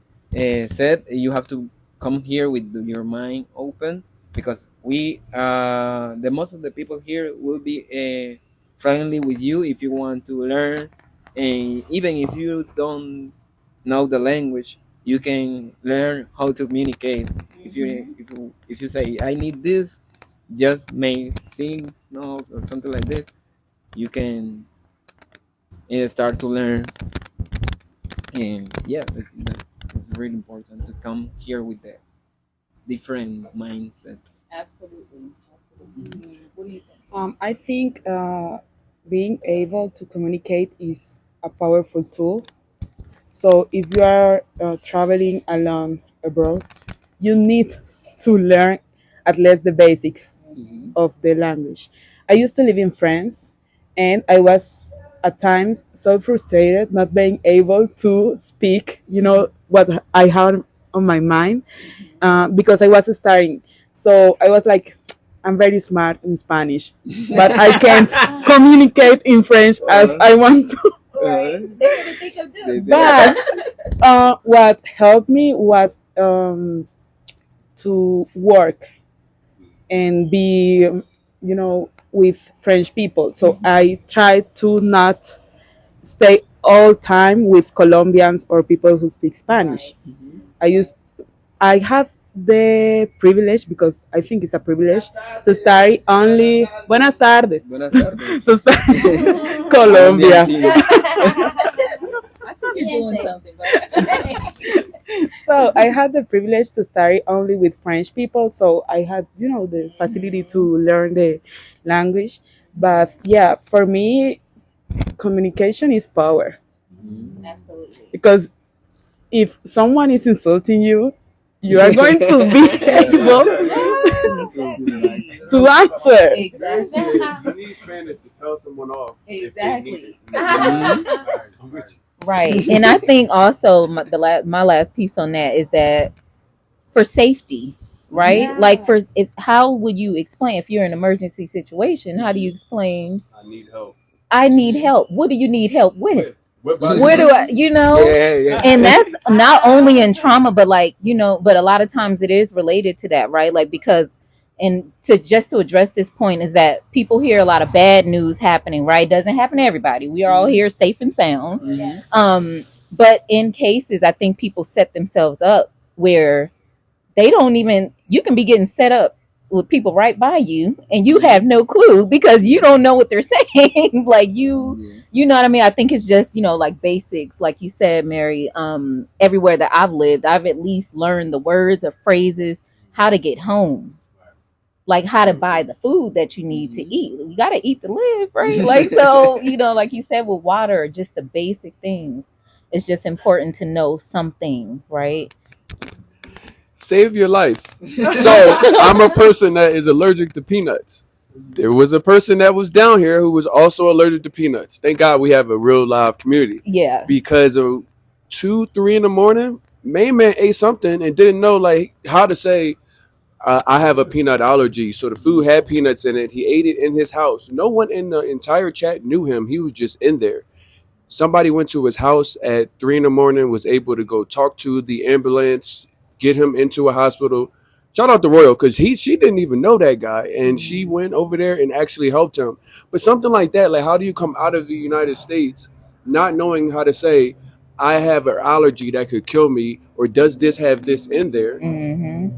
Speaker 2: said, you have to come here with your mind open because we the most of the people here will be friendly with you if you want to learn, and even if you don't know the language, you can learn how to communicate. If you say I need this, just make signals or something like this, you can start to learn. And yeah, I think that it's really important to come here with the different mindset.
Speaker 6: Absolutely. What do you think?
Speaker 5: I think being able to communicate is a powerful tool. So if you are traveling alone abroad, you need to learn at least the basics of the language. I used to live in France, and I was at times so frustrated not being able to speak, what I had on my mind, because I was starting. So I was like, I'm very smart in Spanish, but I can't communicate in French as I want to.
Speaker 6: They didn't think of doing.
Speaker 5: But what helped me was to work and be, with French people. So I tried to not stay all time with Colombians or people who speak Spanish. I had the privilege, because I think it's a privilege, to study only Buenas tardes.
Speaker 2: Buenas tardes.
Speaker 5: To study Colombia.
Speaker 6: I see you're doing something, but
Speaker 5: So I had the privilege to study only with French people, so I had, the facility to learn the language. But yeah, for me, communication is power.
Speaker 6: absolutely.
Speaker 5: Because if someone is insulting you, you are going to be able to answer.
Speaker 6: Exactly.
Speaker 1: You need Spanish to tell someone off if they need
Speaker 6: Exactly.
Speaker 1: it. I'm with you.
Speaker 6: Right. And I think also my last piece on that is that for safety, right?
Speaker 4: Yeah.
Speaker 6: Like how would you explain if you're in an emergency situation? How do you explain
Speaker 1: I need help.
Speaker 6: I need help? What do you need help with?
Speaker 1: What
Speaker 6: Where do I,
Speaker 2: Yeah.
Speaker 6: and that's not only in trauma, but like, but a lot of times it is related to that, right? Like, because, and to address this point is that people hear a lot of bad news happening, right? Doesn't happen to everybody. We are all here safe and sound. But in cases, I think people set themselves up where they don't even, you can be getting set up with people right by you and you have no clue because you don't know what they're saying. Like you know what I mean? I think it's just, like basics, like you said, Mary. Everywhere that I've lived, I've at least learned the words or phrases, how to get home, like how to buy the food that you need to eat. You got to eat to live, right? Like, so, like you said, with water, just the basic things. It's just important to know something, right?
Speaker 1: Save your life. So I'm a person that is allergic to peanuts. There was a person that was down here who was also allergic to peanuts. Thank God we have a real live community.
Speaker 6: Yeah.
Speaker 1: Because of 2, 3 in the morning, main man ate something and didn't know like how to say I have a peanut allergy. So the food had peanuts in it. He ate it in his house. No one in the entire chat knew him. He was just in there. Somebody went to his house at 3 in the morning, was able to go talk to the ambulance, get him into a hospital. Shout out to Royal because she didn't even know that guy, and she went over there and actually helped him. But something like that, like how do you come out of the United States not knowing how to say I have an allergy that could kill me, or does this have this in there?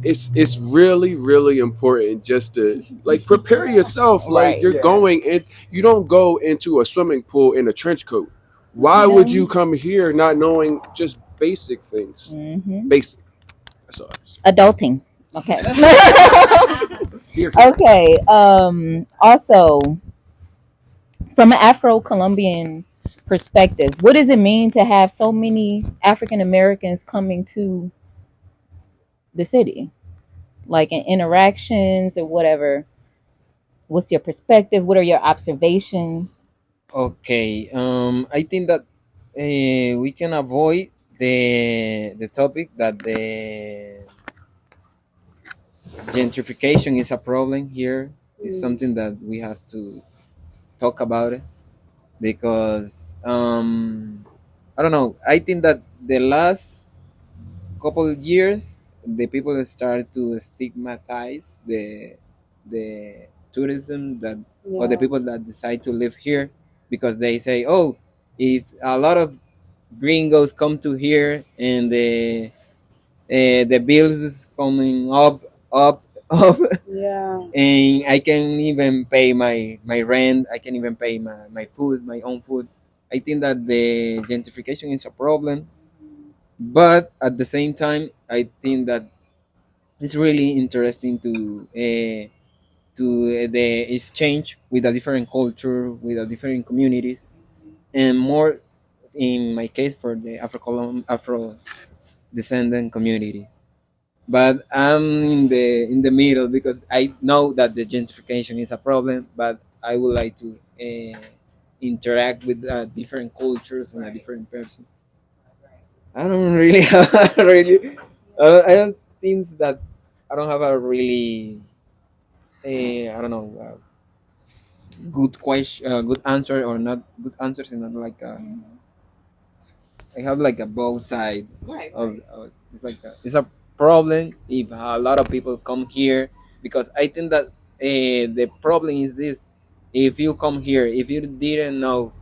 Speaker 1: It's really really important just to like prepare yourself. Like
Speaker 6: Right.
Speaker 1: you're going in, you don't go into a swimming pool in a trench coat. Why would you come here not knowing just basic things? Basic. That's all.
Speaker 6: Adulting. Okay. Okay. Also, from an Afro-Colombian perspective, what does it mean to have so many African Americans coming to the city, like in interactions or whatever? What's your perspective? What are your observations?
Speaker 2: Okay. I think that we can avoid the topic that the gentrification is a problem here. It's something that we have to talk about it because I don't know. I think that the last couple of years, the people start to stigmatize the tourism that or the people that decide to live here because they say, oh, if a lot of gringos come to here and the bills coming up up
Speaker 5: Yeah.
Speaker 2: and I can even pay my rent, I can even pay my food, my own food. I think that the gentrification is a problem, but at the same time I think that it's really interesting to the exchange with a different culture, with a different communities, and more in my case for the Afro descendant community. But I'm in the middle because I know that the gentrification is a problem, but I would like to interact with different cultures and a different person. I don't really have really. I don't think that I don't have a really. I don't know. Good question, good answer or not good answers, and not like I have like a both side of it's like it's a problem if a lot of people come here because I think that the problem is this: if you come here, if you didn't know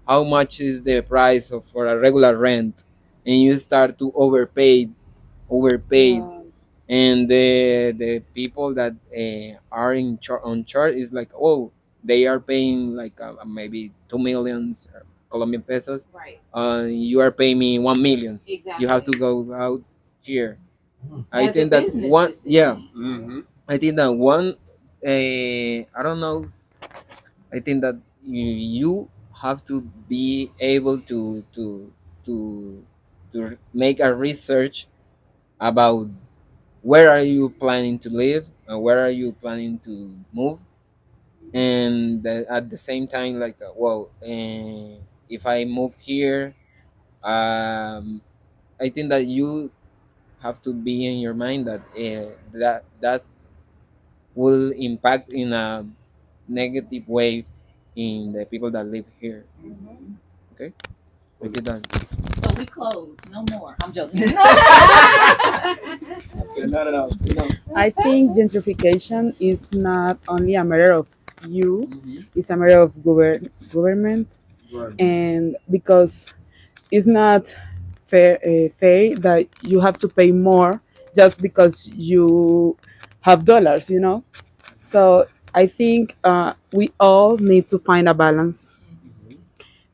Speaker 2: how much is the price of for a regular rent, and you start to overpay, and the people that are on chart is like, oh, they are paying like maybe 2 million Colombian pesos.
Speaker 6: Right.
Speaker 2: You are paying me 1 million.
Speaker 6: Exactly.
Speaker 2: You have to go out here. I
Speaker 6: As a
Speaker 2: think that
Speaker 6: business
Speaker 2: one,
Speaker 6: system.
Speaker 2: yeah,
Speaker 1: Mm-hmm.
Speaker 2: I think that one. I don't know. I think that you have to be able to to make a research about where are you planning to live, where are you planning to move, and at the same time, like, if I move here, I think that you have to be in your mind that that will impact in a negative way in the people that live here. Okay, make it done.
Speaker 6: So we close. No more. I'm joking.
Speaker 1: Not at all. No.
Speaker 5: I think gentrification is not only a matter of you;
Speaker 2: Mhm.
Speaker 5: it's a matter of government,
Speaker 1: Right.
Speaker 5: and because it's not fair that you have to pay more just because you have dollars, you know. So I think we all need to find a balance,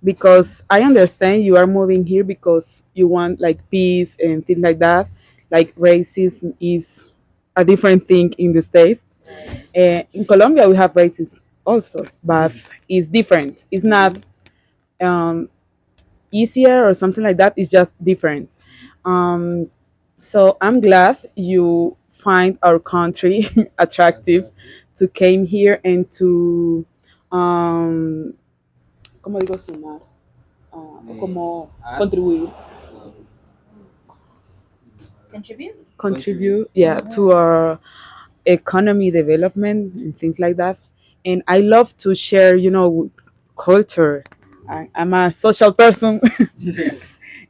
Speaker 5: because I understand you are moving here because you want like peace and things like that. Like racism is a different thing in the States. In Colombia, we have racism also, but it's different. It's not um, easier or something like that. It's just different. Um, so I'm glad you find our country attractive to came here and to ¿cómo digo sumar? O como contribuir. Contribute, yeah, to our economy development and things like that. And I love to share, culture. I'm a social person,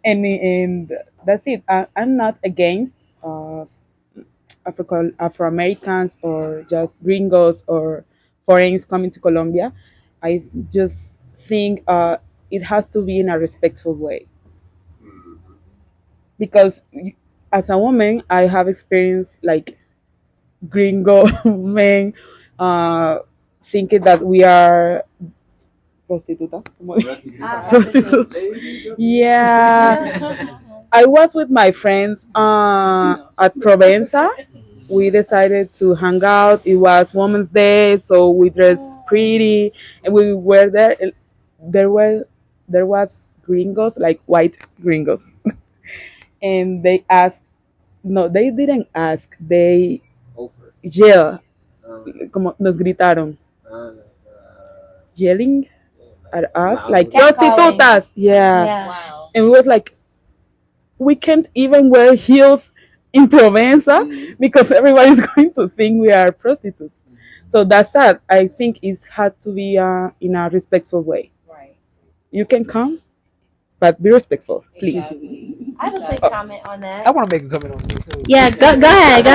Speaker 5: and that's it. I'm not against Afro Americans or just gringos or foreigners coming to Colombia. I just think it has to be in a respectful way, because as a woman, I have experienced like gringo men thinking that we are prostitutas. Prostitutes. Yeah. I was with my friends at Provenza. We decided to hang out. It was Women's Day, so we dressed pretty, and we were there. There was gringos, like white gringos, and they asked. No, they didn't ask. They yell, como nos gritaron, yelling at us like prostitutas. Yeah.
Speaker 6: Wow.
Speaker 5: And we was like, we can't even wear heels in Provenza because everybody's going to think we are prostitutes. So that's sad. I think it's had to be in a respectful way.
Speaker 6: Right.
Speaker 5: You can come, but be respectful, please.
Speaker 4: I have a quick comment on that.
Speaker 3: I want to make a comment on this too.
Speaker 4: Yeah, go ahead.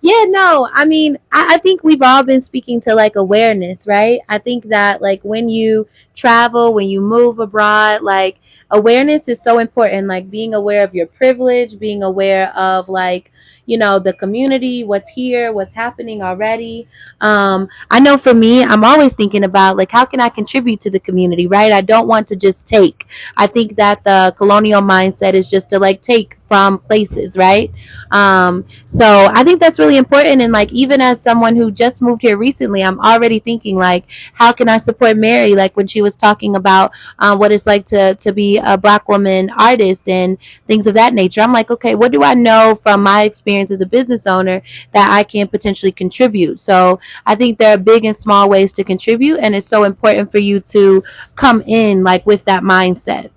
Speaker 4: Yeah, no, I mean, I think we've all been speaking to like awareness, right? I think that like when you travel, when you move abroad, like awareness is so important. Like being aware of your privilege, being aware of like, the community, what's here, what's happening already. I know for me, I'm always thinking about like how can I contribute to the community, right? I don't want to just take. I think that the colonial mindset is just to like take from places, right? So I think that's really important. And like even as someone who just moved here recently, I'm already thinking like, how can I support Mery? Like when she was talking about what it's like to be a Black woman artist and things of that nature. I'm like, okay, what do I know from my experience as a business owner that I can potentially contribute? So I think there are big and small ways to contribute, and it's so important for you to come in like with that mindset.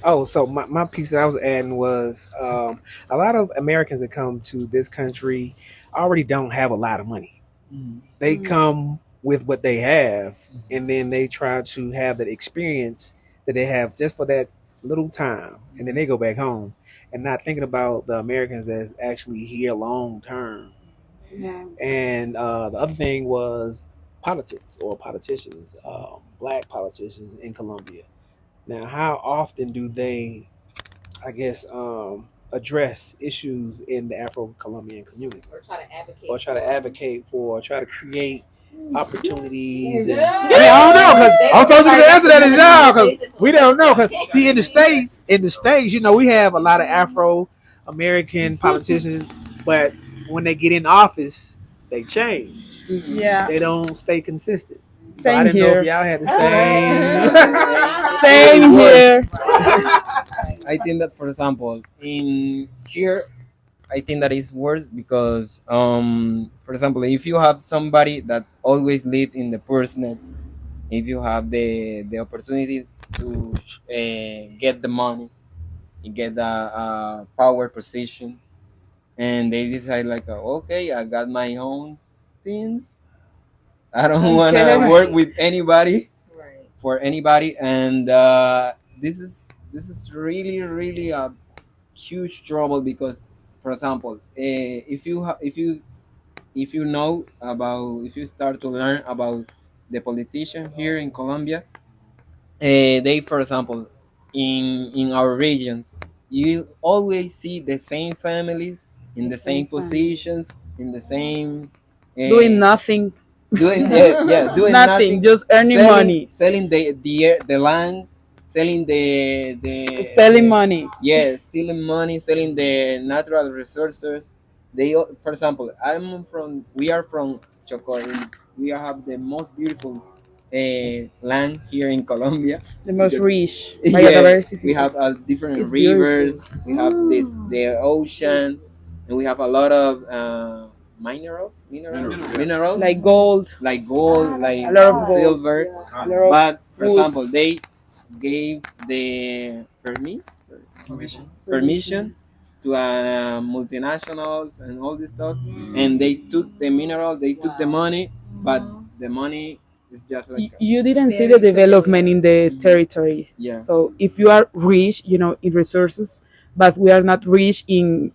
Speaker 3: Oh, so my piece that I was adding was a lot of Americans that come to this country already don't have a lot of money. They come with what they have, and then they try to have that experience that they have just for that little time, and then they go back home and not thinking about the Americans that's actually here long term.
Speaker 5: Yeah.
Speaker 3: And the other thing was politics or politicians, black politicians in Colombia. Now, how often do they, I guess, address issues in the Afro-Colombian community,
Speaker 6: Or try to advocate.
Speaker 3: or try to advocate for, or try to create opportunities? And,
Speaker 6: Yeah.
Speaker 3: I mean, I don't know, because I'm supposed to answer that as y'all, because we don't know. Because see, in the states, we have a lot of Afro-American politicians, but when they get in office, they change.
Speaker 5: Yeah.
Speaker 3: They don't stay consistent. So
Speaker 5: Same
Speaker 3: I didn't know
Speaker 5: here.
Speaker 3: if y'all had the same.
Speaker 5: Same here.
Speaker 2: I think that, for example, in here, I think that is worse because, for example, if you have somebody that always live in the person, if you have the opportunity to get the money, you get a power position, and they decide like, okay, I got my own things. I don't wanna
Speaker 5: Okay.
Speaker 2: work
Speaker 6: Right.
Speaker 2: with anybody
Speaker 6: Right.
Speaker 2: for anybody, and this is really a huge trouble because, for example, if you know about if you start to learn about the politician here in Colombia, they, for example, in our regions, you always see the same families in
Speaker 5: The
Speaker 2: the
Speaker 5: same
Speaker 2: same
Speaker 5: families.
Speaker 2: positions, in the same
Speaker 5: Doing
Speaker 2: uh,
Speaker 5: nothing.
Speaker 2: doing yeah, doing
Speaker 5: Nothing,
Speaker 2: nothing,
Speaker 5: just earning money.
Speaker 2: selling the land, selling
Speaker 5: Stealing money.
Speaker 2: stealing money, selling the natural resources. For example, we are from Choco. We have the most beautiful land here in Colombia
Speaker 5: The most
Speaker 2: because
Speaker 5: rich
Speaker 2: yeah, we
Speaker 5: biodiversity.
Speaker 2: have different
Speaker 5: It's beautiful.
Speaker 2: rivers, we have the ocean, and we have a lot of minerals
Speaker 5: Like gold,
Speaker 2: like gold, like
Speaker 5: a lot of gold,
Speaker 2: silver.
Speaker 5: a lot of
Speaker 2: But for example,
Speaker 5: woods.
Speaker 2: they gave the permission to multinationals and all this stuff, and they took the mineral, they took the money, but the money is just like
Speaker 5: You didn't see
Speaker 6: Very
Speaker 5: the development in the
Speaker 2: Mhm.
Speaker 5: territory.
Speaker 2: Yeah.
Speaker 5: So if you are rich, in resources, but we are not rich in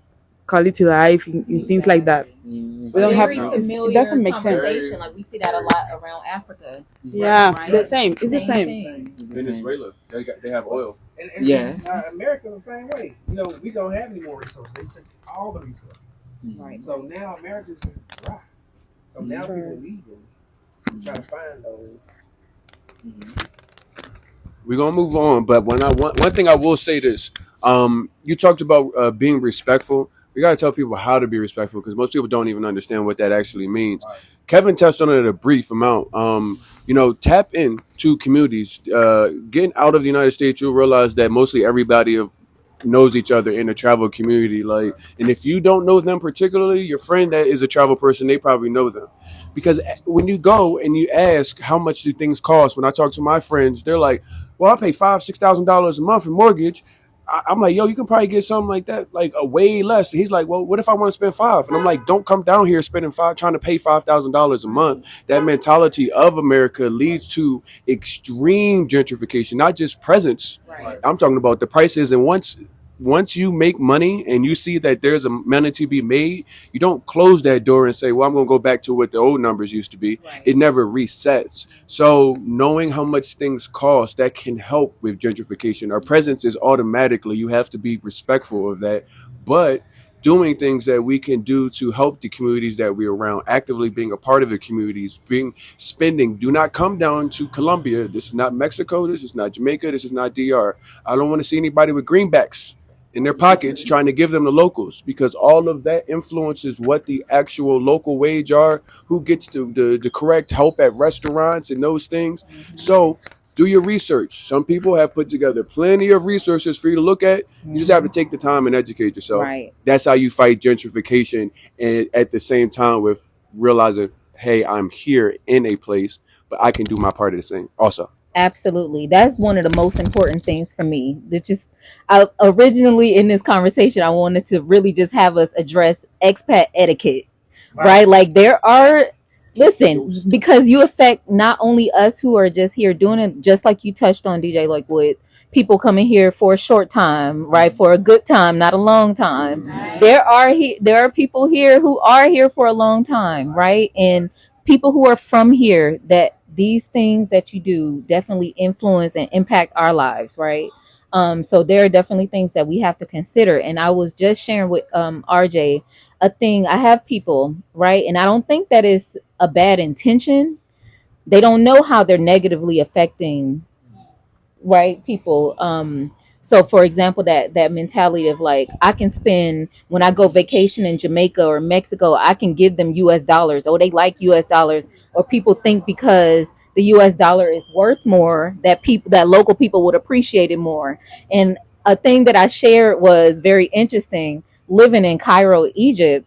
Speaker 5: quality life, in things like that. We don't have.
Speaker 6: Very
Speaker 5: It
Speaker 6: familiar
Speaker 5: doesn't make sense.
Speaker 6: conversation. Like we see that a lot around Africa.
Speaker 5: Yeah,
Speaker 6: Right.
Speaker 5: the same. It's the
Speaker 6: Same
Speaker 5: same.
Speaker 6: thing.
Speaker 1: Venezuela, they have oil.
Speaker 2: Yeah.
Speaker 3: America the same way. We don't have any more resources. They took all the resources.
Speaker 6: Right.
Speaker 3: So now America's just dry. So now
Speaker 5: Sure.
Speaker 3: people leaving, trying to find those.
Speaker 1: We're gonna move on, but one thing I will say this. You talked about being respectful. We gotta tell people how to be respectful because most people don't even understand what that actually means. Kevin touched on it a brief amount. Tap into communities. Getting out of the United States, you'll realize that mostly everybody knows each other in a travel community. Like, and if you don't know them particularly, your friend that is a travel person, they probably know them. Because when you go and you ask how much do things cost, when I talk to my friends, they're like, "Well, I pay $5,000-$6,000 a month in mortgage." I'm like, "Yo, you can probably get something like that, like a way less." He's like, "Well, what if I want to spend five?" And I'm like, "Don't come down here spending five, trying to pay $5,000 a month." That mentality of America leads to extreme gentrification, not just presence.
Speaker 6: Right.
Speaker 1: I'm talking about the prices. And once you make money and you see that there's a money to be made, you don't close that door and say, "Well, I'm going to go back to what the old numbers used to be."
Speaker 6: Right.
Speaker 1: It never resets. So knowing how much things cost, that can help with gentrification. Our presence is automatically, you have to be respectful of that. But doing things that we can do to help the communities that we're around, actively being a part of the communities, being spending. Do not come down to Colombia. This is not Mexico. This is not Jamaica. This is not DR. I don't want to see anybody with greenbacks in their pockets trying to give them the locals, because all of that influences what the actual local wage are, who gets the correct help at restaurants and those things. So do your research. Some people have put together plenty of resources for you to look at. You just have to take the time and educate yourself.
Speaker 6: Right.
Speaker 1: That's how you fight gentrification, and at the same time with realizing, hey, I'm here in a place, but I can do my part of the same also.
Speaker 6: Absolutely. That's one of the most important things for me. That just originally in this conversation, I wanted to really just have us address expat etiquette, right? Like there are, listen, because you affect not only us who are just here doing it, just like you touched on, DJ, like with people coming here for a short time, right? For a good time, not a long time. There are people here who are here for a long time, right? And people who are from here, that these things that you do definitely influence and impact our lives, right? So there are definitely things that we have to consider. And I was just sharing with RJ a thing. I have people, right? And I don't think that is a bad intention. They don't know how they're negatively affecting, right, people. So for example, that mentality of like, I can spend, when I go vacation in Jamaica or Mexico, I can give them US dollars. Oh, they like US dollars. Or people think because the US dollar is worth more, that local people would appreciate it more. And a thing that I shared was very interesting. living in Cairo, Egypt,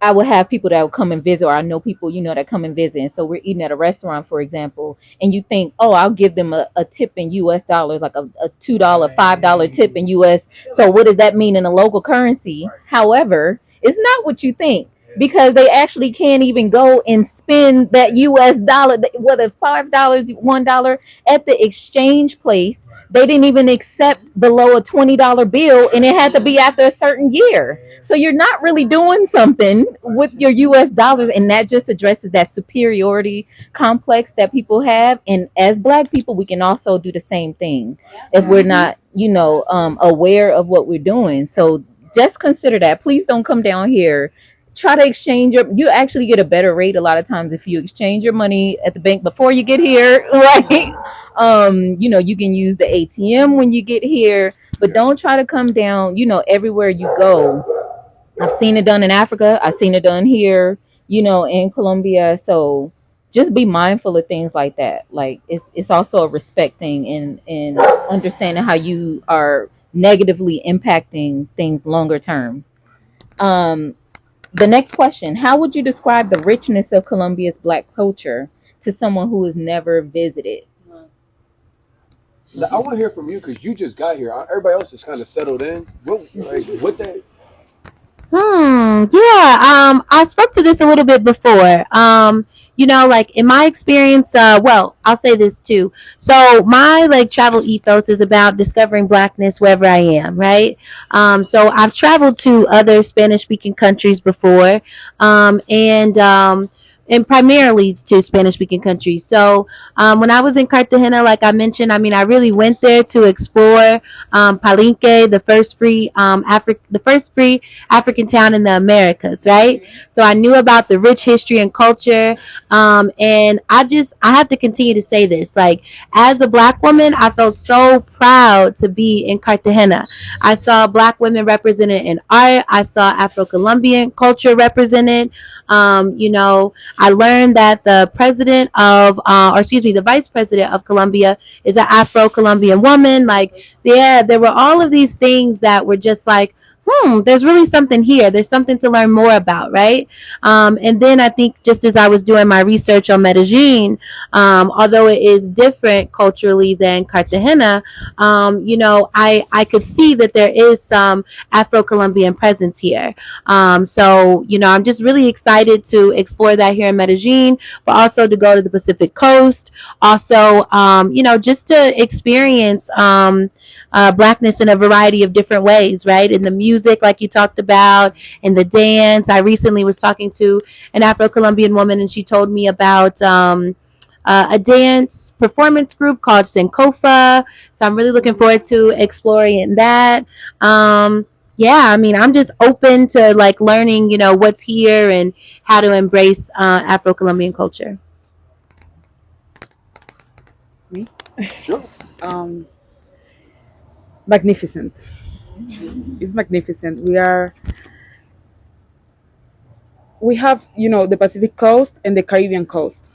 Speaker 6: I would have people that would come and visit, or I know people, that come and visit. And so we're eating at a restaurant, for example, and you think, oh, I'll give them a tip in US dollars, like a $2, $5 tip in US. So what does that mean in a local currency? However, it's not what you think, because they actually can't even go and spend that US dollar, whether $5, $1 at the exchange place. They didn't even accept below a $20 bill, and it had to be after a certain year. So you're not really doing something with your US dollars, and that just addresses that superiority complex that people have. And as Black people, we can also do the same thing if we're not, aware of what we're doing. So just consider that. Please don't come down here. Try to exchange you actually get a better rate a lot of times if you exchange your money at the bank before you get here, right? You can use the ATM when you get here, but don't try to come down, everywhere you go. I've seen it done in Africa. I've seen it done here, in Colombia. So just be mindful of things like that. Like it's also a respect thing, and understanding how you are negatively impacting things longer term. The next question: how would you describe the richness of Colombia's Black culture to someone who has never visited?
Speaker 1: I want to hear from you because you just got here. Everybody else is kind of settled in. What that?
Speaker 4: Yeah. I spoke to this a little bit before. Like in my experience, well, I'll say this too. So my travel ethos is about discovering Blackness wherever I am, right? So I've traveled to other Spanish speaking countries before, and primarily to Spanish speaking countries. So when I was in Cartagena, like I mentioned, I really went there to explore Palenque, the first free African town in the Americas, right? So I knew about the rich history and culture, and I have to continue to say this. Like, as a Black woman, I felt so proud to be in Cartagena. I saw Black women represented in art. I saw Afro-Colombian culture represented. I learned that the the vice president of Colombia is an Afro-Colombian woman. There were all of these things that were just like, there's really something here. There's something to learn more about, right? And then I think just as I was doing my research on Medellín, although it is different culturally than Cartagena, I could see that there is some Afro-Colombian presence here. So I'm just really excited to explore that here in Medellín, but also to go to the Pacific Coast. Also, just to experience Blackness in a variety of different ways, right? In the music, like you talked about, in the dance. I recently was talking to an Afro-Colombian woman, and she told me about a dance performance group called Sankofa. So I'm really looking forward to exploring that. I'm just open to learning, what's here and how to embrace Afro-Colombian culture.
Speaker 5: Me?
Speaker 1: Sure.
Speaker 5: Magnificent. It's magnificent. We have, the Pacific coast and the Caribbean coast,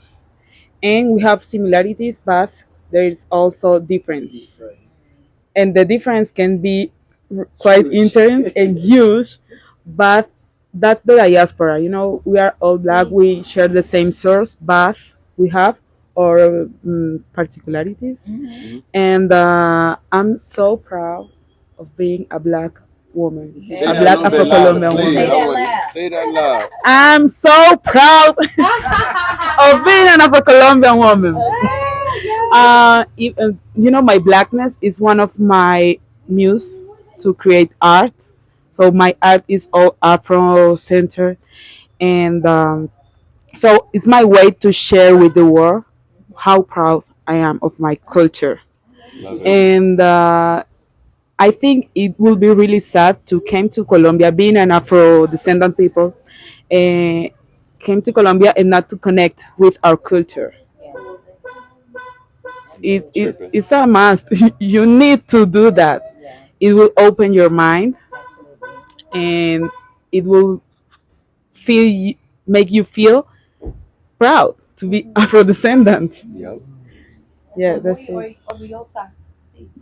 Speaker 5: and we have similarities, but there is also difference, and the difference can be quite intense and huge. But that's the diaspora. We are all Black. We share the same source, but we have our particularities.
Speaker 1: Mm-hmm.
Speaker 5: And I'm so proud of being a Black woman,
Speaker 1: Say
Speaker 5: a
Speaker 1: that
Speaker 5: Black
Speaker 1: a little bit
Speaker 5: Afro-Colombian
Speaker 1: louder, please.
Speaker 5: woman.
Speaker 1: Say that loud.
Speaker 5: I'm so proud of being an Afro-Colombian woman. My Blackness is one of my muse to create art. So my art is all Afro-centered, and so it's my way to share with the world how proud I am of my culture.
Speaker 1: Love it.
Speaker 5: And I think it will be really sad to come to Colombia, being an Afro-descendant people, came to Colombia and not to connect with our culture. It's a must. You need to do that. It will open your mind, and it will make you feel proud to be Afro-descendant.
Speaker 1: Yep.
Speaker 5: Yeah, that's it.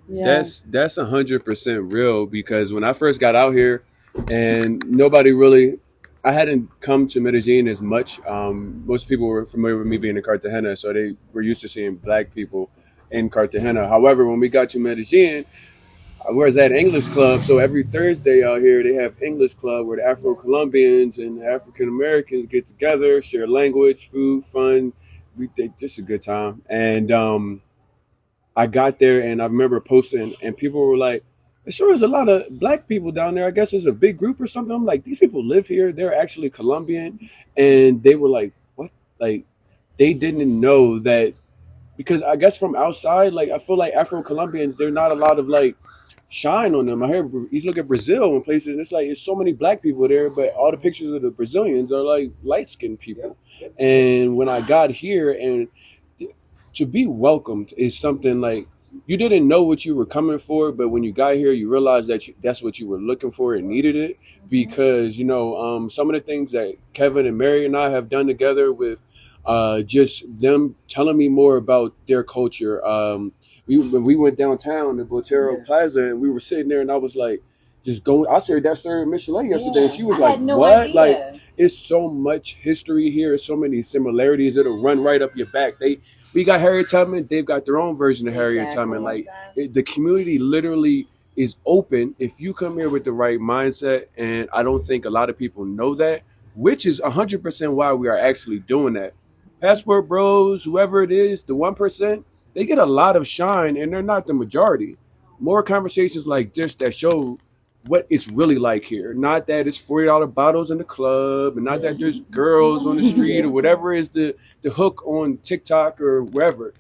Speaker 1: Yeah. That's 100% real, because when I first got out here, and nobody really. I hadn't come to Medellin as much. Most people were familiar with me being in Cartagena, so they were used to seeing black people in Cartagena. However, when we got to Medellin, where's that English club? So every Thursday out here, they have English club where the Afro-Colombians and the African Americans get together, share language, food, fun. Just a good time. And I got there and I remember posting, and people were like, "It sure is a lot of black people down there. I guess it's a big group or something." I'm like, "These people live here. They're actually Colombian," and they were like, "What?" Like they didn't know that because I guess from outside, like I feel like Afro-Colombians, they're not a lot of like shine on them. I hear you look at Brazil and places, and it's like it's so many black people there, but all the pictures of the Brazilians are like light skinned people. And when I got here, and to be welcomed is something like you didn't know what you were coming for, but when you got here, you realized that that's what you were looking for and needed it because some of the things that Kevin and Mary and I have done together with just them telling me more about their culture. When we went downtown to Botero Plaza and we were sitting there and I was like, just going. I shared that story with Micheleé yesterday, and she was like, "What?" Idea. Like, it's so much history here. So many similarities. It'll run right up your back. We got Harriet Tubman. They've got their own version of Harriet Tubman. Like, the community literally is open if you come here with the right mindset. And I don't think a lot of people know that, which is 100% why we are actually doing that. Passport Bros, whoever it is, the 1%, they get a lot of shine, and they're not the majority. More conversations like this that show what it's really like here. Not that it's $40 bottles in the club, and not that there's girls on the street or whatever is the hook on TikTok or wherever.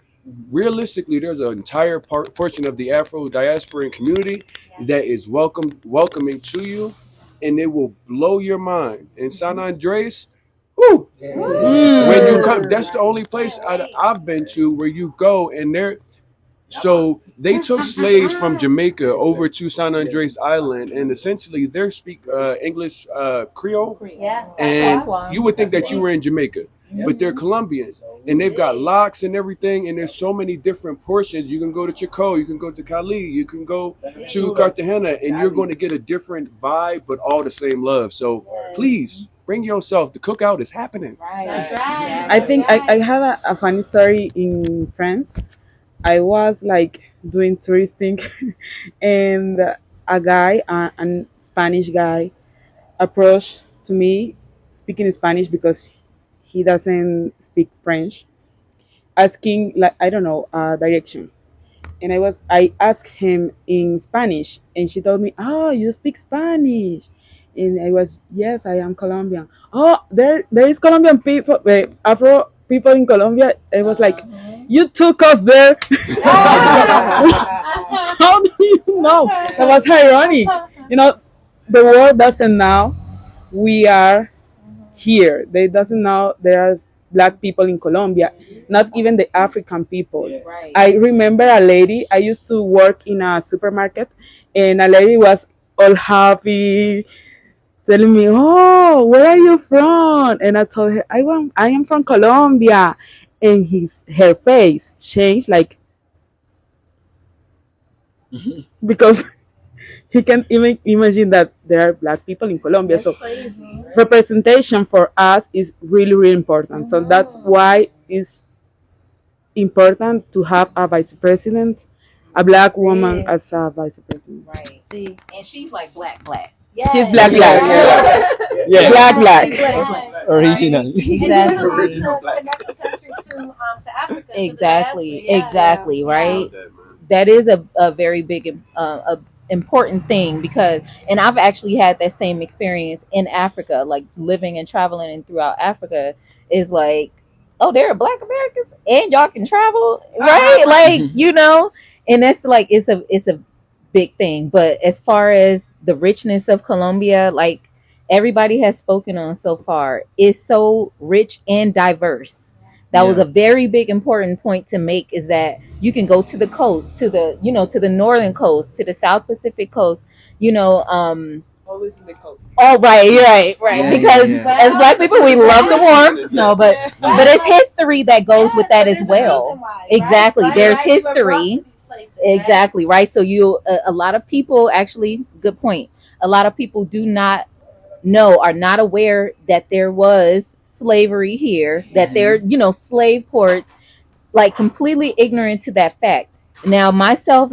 Speaker 1: Realistically, there's an entire portion of the Afro diasporan community that is welcoming to you, and it will blow your mind. In San Andres, whoo, when you come, that's the only place I've been to where you go and so they took slaves from Jamaica over to San Andres Island, and essentially they speak English Creole, and you would think that you were in Jamaica, but they're Colombian, and they've got locks and everything, and there's so many different portions. You can go to Chico, you can go to Cali, you can go to Cartagena, and you're going to get a different vibe, but all the same love. So please bring yourself. The cookout is happening.
Speaker 6: That's right.
Speaker 5: I think I had a funny story in France. I was like doing touristing and a guy, a Spanish guy, approached to me speaking Spanish because he doesn't speak French, asking like I don't know direction. And I asked him in Spanish, and she told me, "Oh, you speak Spanish." And I was, "Yes, I am Colombian." "Oh, there is Colombian people, Afro people in Colombia." I was like, "You took us there." How do you know? That was ironic. The world doesn't know we are here. They doesn't know there are black people in Colombia, not even the African people. I remember a lady, I used to work in a supermarket, and a lady was all happy, telling me, "Oh, where are you from?" And I told her, I am from Colombia. And her face changed, like, because he can't even imagine that there are black people in Colombia. That's so crazy. Representation for us is really, really important. So that's why it's important to have a vice president, a black woman as a vice president.
Speaker 6: Right. See, and she's like black.
Speaker 5: Yes. She's black. Yeah. Black.
Speaker 2: Original.
Speaker 6: Exactly. Right. That is a very big important thing because, and I've actually had that same experience in Africa, like living and traveling and throughout Africa is like, oh, there are black Americans and y'all can travel, right? Like, and that's like, it's a big thing. But as far as the richness of Colombia, like everybody has spoken on so far, is so rich and diverse. That was a very big important point to make, is that you can go to the coast, to the northern coast, to the South Pacific coast,
Speaker 5: always in the coast.
Speaker 6: Oh, right. Yeah, because as black people, we love the warmth. No, but it's history that goes with that as well. Exactly. There's history. Exactly, right? So a lot of people actually, good point. A lot of people do not know, are not aware that there was slavery here, that there, slave ports, like completely ignorant to that fact. Now, myself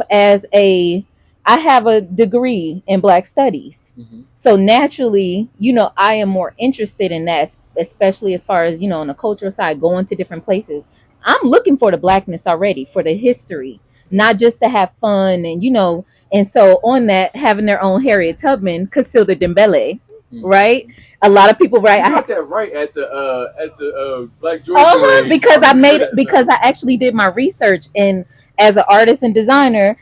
Speaker 6: I have a degree in Black Studies. So naturally, I am more interested in that, especially as far as, on the cultural side, going to different places. I'm looking for the Blackness already, for the history, not just to have fun and so on that, having their own Harriet Tubman, Casilda Dembele, right? A lot of people, right?
Speaker 1: You got that right at the Black Georgia.
Speaker 6: Because I actually did my research in as an artist and designer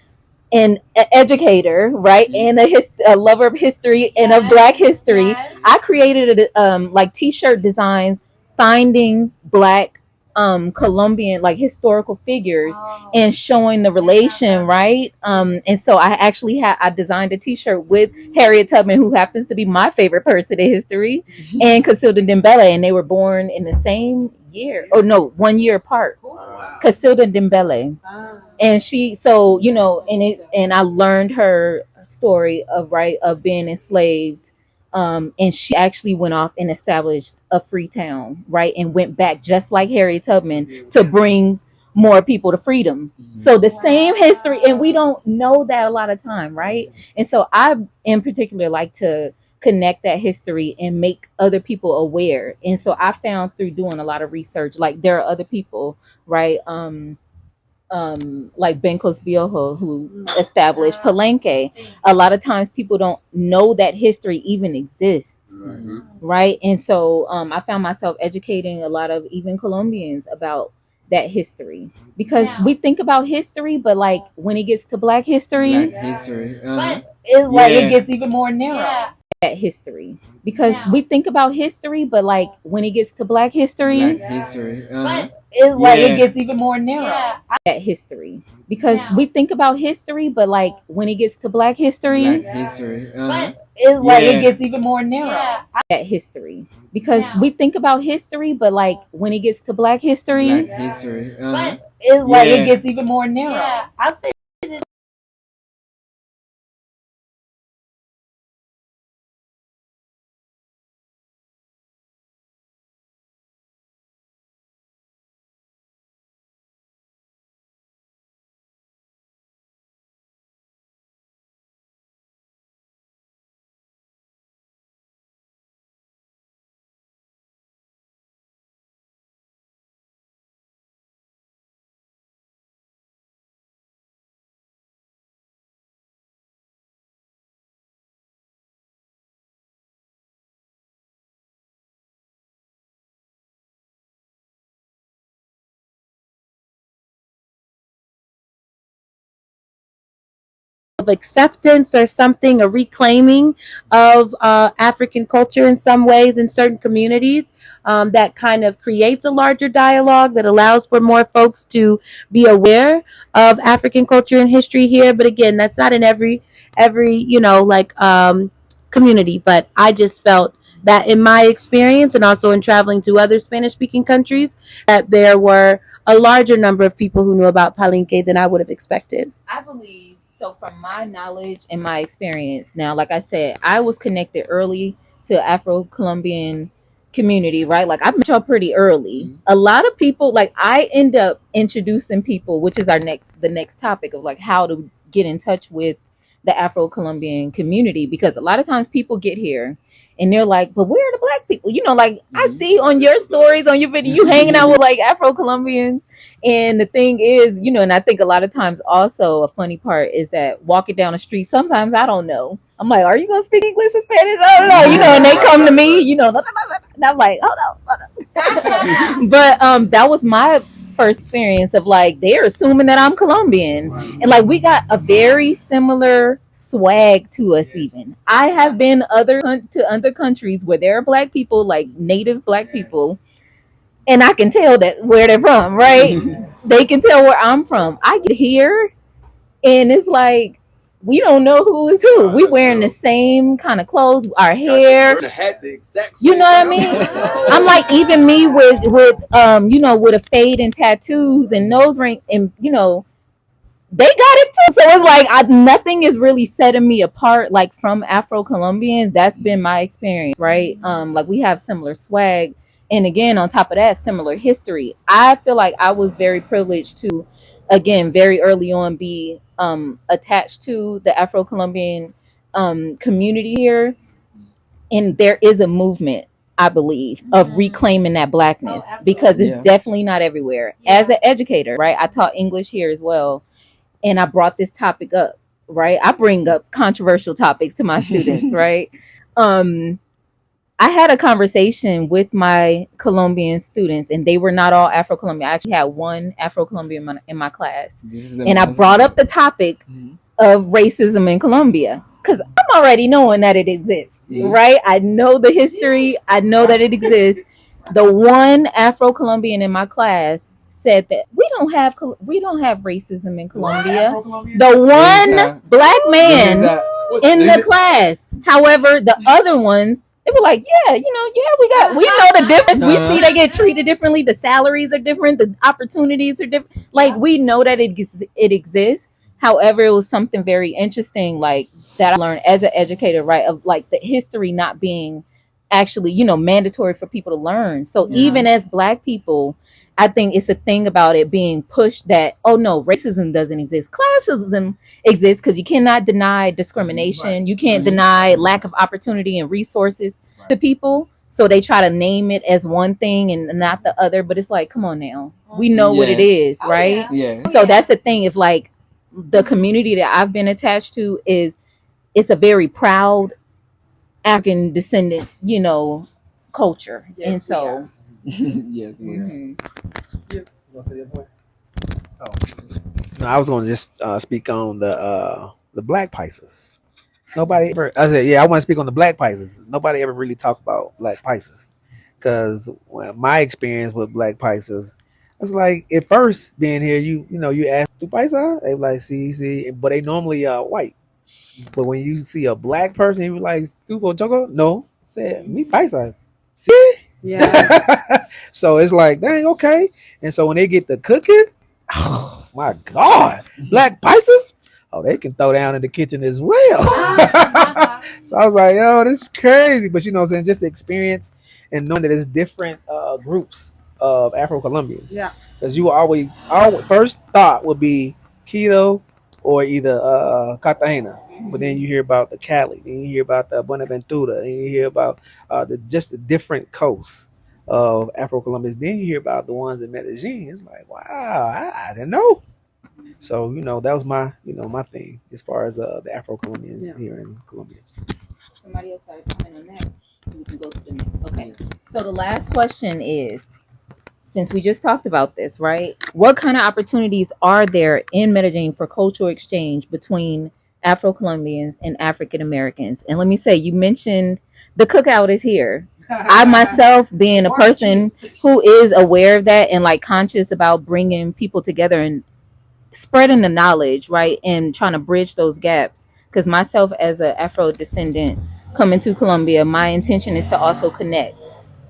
Speaker 6: and educator, right, and a lover of history and of Black history. I created like T-shirt designs, finding Black Colombian like historical figures and showing the relation, right? And so I actually I designed a T-shirt with Harriet Tubman, who happens to be my favorite person in history, and Casilda Dembele, and they were born in the same year. Oh no, 1 year apart. Casilda Dembele. And she, so and I learned her story of being enslaved, and she actually went off and established a free town, right, and went back just like Harriet Tubman to bring more people to freedom. So the same history, and we don't know that a lot of time, right? And so I in particular like to connect that history and make other people aware. And so I found through doing a lot of research, like there are other people, right, like Bencos Biojo, who established Palenque. A lot of times people don't know that history even exists, right? And so I found myself educating a lot of even Colombians about that history, because we think about history, but like when it gets to Black history, it's like it gets even more narrow. That history, because we think about history, but like when it gets to Black history, it's like it gets even more narrow. That history, because we think about history, but like when it gets to Black history, it's like it gets even more narrow. That history, because we think about history, but like when it gets to Black history, it's like it gets even more narrow.
Speaker 4: Of acceptance or something, a reclaiming of African culture in some ways in certain communities, that kind of creates a larger dialogue that allows for more folks to be aware of African culture and history here. But again, that's not in every community. But I just felt that in my experience and also in traveling to other Spanish speaking countries, that there were a larger number of people who knew about Palenque than I would have expected.
Speaker 6: I believe so, from my knowledge and my experience. Now, like I said, I was connected early to Afro-Colombian community, right? Like I met y'all pretty early. A lot of people, like I end up introducing people, which is the next topic of like how to get in touch with the Afro-Colombian community, because a lot of times people get here and they're like, but where are the Black people? Like I see on your stories, on your video, you hanging out with like Afro-Colombians. And the thing is, and I think a lot of times also a funny part is that walking down the street, sometimes I don't know. I'm like, are you going to speak English or Spanish? I don't know, and they come to me, and I'm like, hold on. But that was my first experience of like, they're assuming that I'm Colombian. And like, we got a very similar swag to us even. I have been to other countries where there are Black people, like native Black people, and I can tell that where they're from, right? They can tell where I'm from. I get here, and it's like we don't know who is who. We wearing the same kind of clothes, our hair. You know what I mean? I'm like, even me with with a fade and tattoos and nose ring, and they got it too. So it's like nothing is really setting me apart like from Afro-Colombians. That's been my experience, right? Like we have similar swag, and again, on top of that, similar history. I feel like I was very privileged to, again, very early on, be attached to the Afro-Colombian community here, and there is a movement, I believe, of reclaiming that blackness because it's definitely not everywhere. As an educator, right? I taught English here as well, and I brought this topic up, right? I bring up controversial topics to my students, right? I had a conversation with my Colombian students, and they were not all Afro-Colombian. I actually had one Afro-Colombian in my class, and I brought up the topic of racism in Colombia because I'm already knowing that it exists, right? I know the history. I know that it exists. The one Afro-Colombian in my class said that we don't have racism in Colombia. The one black man in the class. However, the other ones, they were like, we know the difference. We see they get treated differently. The salaries are different. The opportunities are different. Like we know that it exists. However, it was something very interesting, like that I learned as an educator, right? Of like the history not being actually, mandatory for people to learn. So even as Black people, I think it's a thing about it being pushed that, oh no, racism doesn't exist. Classism exists because you cannot deny discrimination. Right. You can't deny lack of opportunity and resources to people. So they try to name it as one thing and not the other. But it's like, come on now. We know what it is, right? So that's the thing. If like the community that I've been attached to it's a very proud African descendant, culture. Yes, and so
Speaker 2: yes, we are.
Speaker 3: You want to say your point? Oh. No, I was going to just speak on the Black Pisces. Nobody ever. I said, I want to speak on the Black Pisces. Nobody ever really talked about Black Pisces because my experience with Black Pisces, it's like at first being here, you ask the Pisces, they like see, but they normally white. But when you see a Black person, you like Tuco Choco, no, said me Pisces. See. Yeah. So it's like, dang, okay. And so when they get the cooking, oh my God, Black Pisces, they can throw down in the kitchen as well. So I was like, yo, this is crazy. But what I'm saying, just the experience and knowing that there's different groups of Afro-Colombians. Yeah. Because you always first thought would be Quito or either Cartagena. But then you hear about the Cali, then you hear about the Buenaventura, then you hear about the different coasts of Afro-Colombians. Then you hear about the ones in Medellín. It's like, wow, I didn't know. So that was my my thing as far as the Afro-Colombians here in Colombia.
Speaker 6: Somebody else got a comment on that, so we can go to the next. Okay. So the last question is, since we just talked about this, right? What kind of opportunities are there in Medellín for cultural exchange between Afro-Colombians and African Americans? And let me say, you mentioned the cookout is here. I myself, being a person who is aware of that and like conscious about bringing people together and spreading the knowledge, right, and trying to bridge those gaps. Because myself, as an Afro descendant coming to Colombia, my intention is to also connect.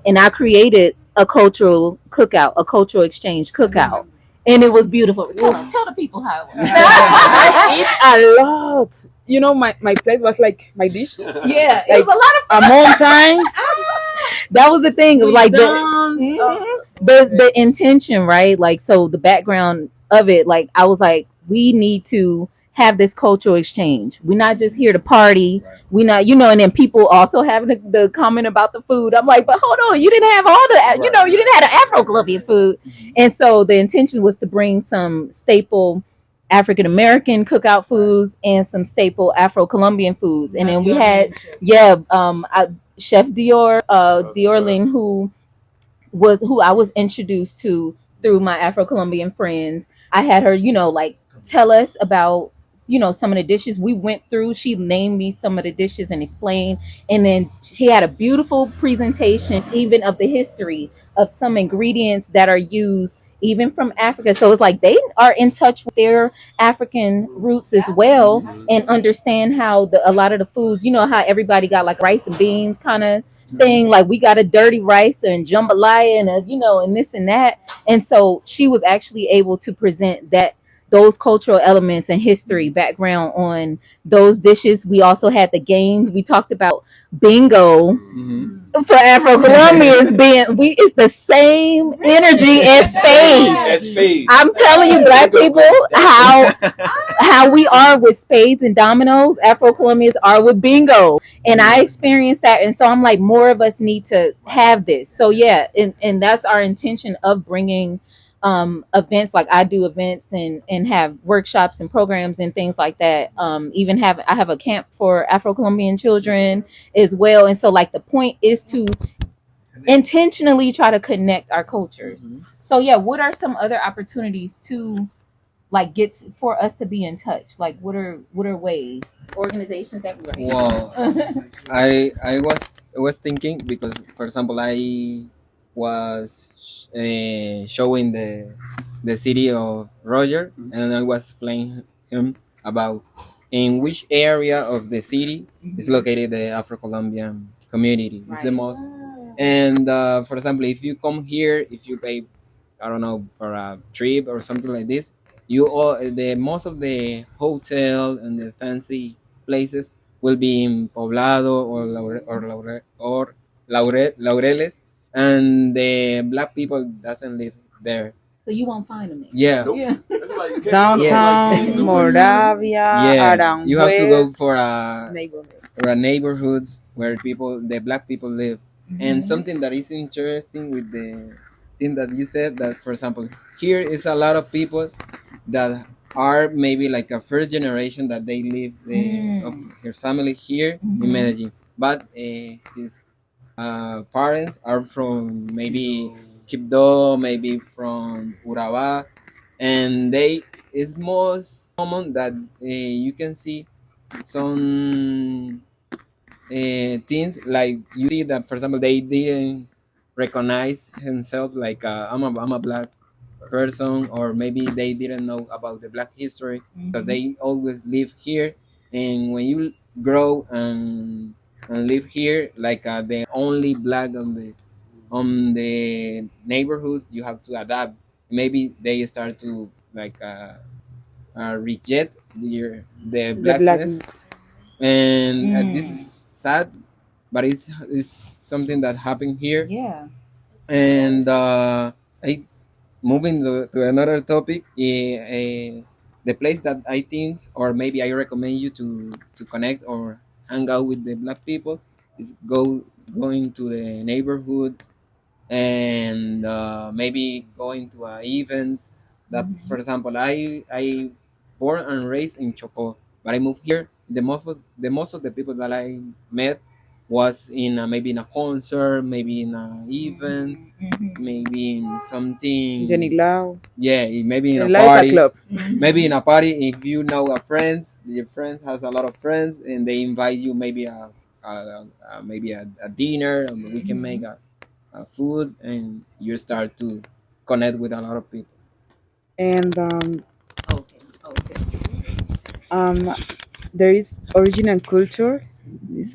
Speaker 6: And I created a cultural cookout, a cultural exchange cookout. And it was beautiful. Tell the people how it was.
Speaker 5: I eat a lot. My plate was like my dish.
Speaker 6: Yeah,
Speaker 5: like,
Speaker 6: it was a lot of fun.
Speaker 5: A long time.
Speaker 6: That was the thing. It was like the intention, right? Like, so the background of it, like, I was like, we need to have this cultural exchange. We're not just here to party. Right. We not, and then people also have the comment about the food. I'm like, but hold on, you didn't have all the, right. You didn't have the Afro-Colombian food. Mm-hmm. And so the intention was to bring some staple African-American cookout foods and some staple Afro-Colombian foods. And then we had, Chef Diorlin, who I was introduced to through my Afro-Colombian friends. I had her, tell us about, some of the dishes we went through. She named me some of the dishes and explained. And then she had a beautiful presentation, even of the history of some ingredients that are used even from Africa. So it's like they are in touch with their African roots as well, and understand how a lot of the foods, how everybody got like rice and beans kind of thing. Like we got a dirty rice and jambalaya and and this and that. And so she was actually able to present that, those cultural elements and history background on those dishes. We also had the games. We talked about bingo for Afro-Colombians being we it's the same energy as spades. I'm telling you, black people, how we are with spades and dominoes, Afro-Colombians are with bingo. And I experienced that. And so I'm like, more of us need to have this. So yeah, and that's our intention of bringing events. Like I do events and have workshops and programs and things like that. Even have I have a camp for Afro-Colombian children as well. And so like the point is to intentionally try to connect our cultures. So yeah, what are some other opportunities to like for us to be in touch? Like what are ways, organizations that we are
Speaker 2: Well, I was thinking because, for example, I was showing the city of Roger, and I was explaining him about in which area of the city is located the Afro-Colombian community. It's the most, and for example, if you come here, if you pay, I don't know, for a trip or something like this, you all the most of the hotel and the fancy places will be in Poblado or Laureles, and the black people doesn't live there.
Speaker 6: So you won't find them there.
Speaker 2: Yeah.
Speaker 1: Nope.
Speaker 6: Yeah.
Speaker 5: Downtown, Moravia,
Speaker 2: Yeah, you have to go
Speaker 5: Aranjuez,
Speaker 2: for a
Speaker 5: neighborhoods.
Speaker 2: neighborhoods where the black people live. And something that is interesting with the thing that you said, that for example, here is a lot of people that are maybe like a first generation that they live of her family here in Medellin, but his parents are from maybe Quibdó, maybe from Urabá, and they it's most common that you can see some things like you see that, for example, they didn't recognize himself like I'm a black person, or maybe they didn't know about the black history because they always live here. And when you grow and live here like the only black on the neighborhood, you have to adapt. Maybe they start to like reject the
Speaker 5: The
Speaker 2: blackness,
Speaker 5: blackness.
Speaker 2: and this is sad, but it's something that happened here.
Speaker 6: Yeah.
Speaker 2: And I moving to another topic, the place that I think, or maybe I recommend you to connect or hang out with the black people is going to the neighborhood, and maybe going to an event that, for example, I born and raised in Choco, but I moved here. The most of the people that I met was in maybe in a concert, maybe in an event, maybe in
Speaker 5: Jenny
Speaker 2: something.
Speaker 5: Lau.
Speaker 2: Yeah, maybe in a
Speaker 5: Jenny Lau is a
Speaker 2: party.
Speaker 5: club.
Speaker 2: Maybe in a party, if you know a friends, your friends has a lot of friends, and they invite you maybe maybe a dinner, and we can make a food, and you start to connect with a lot of people.
Speaker 5: And
Speaker 6: Okay.
Speaker 5: um, there is original culture. It's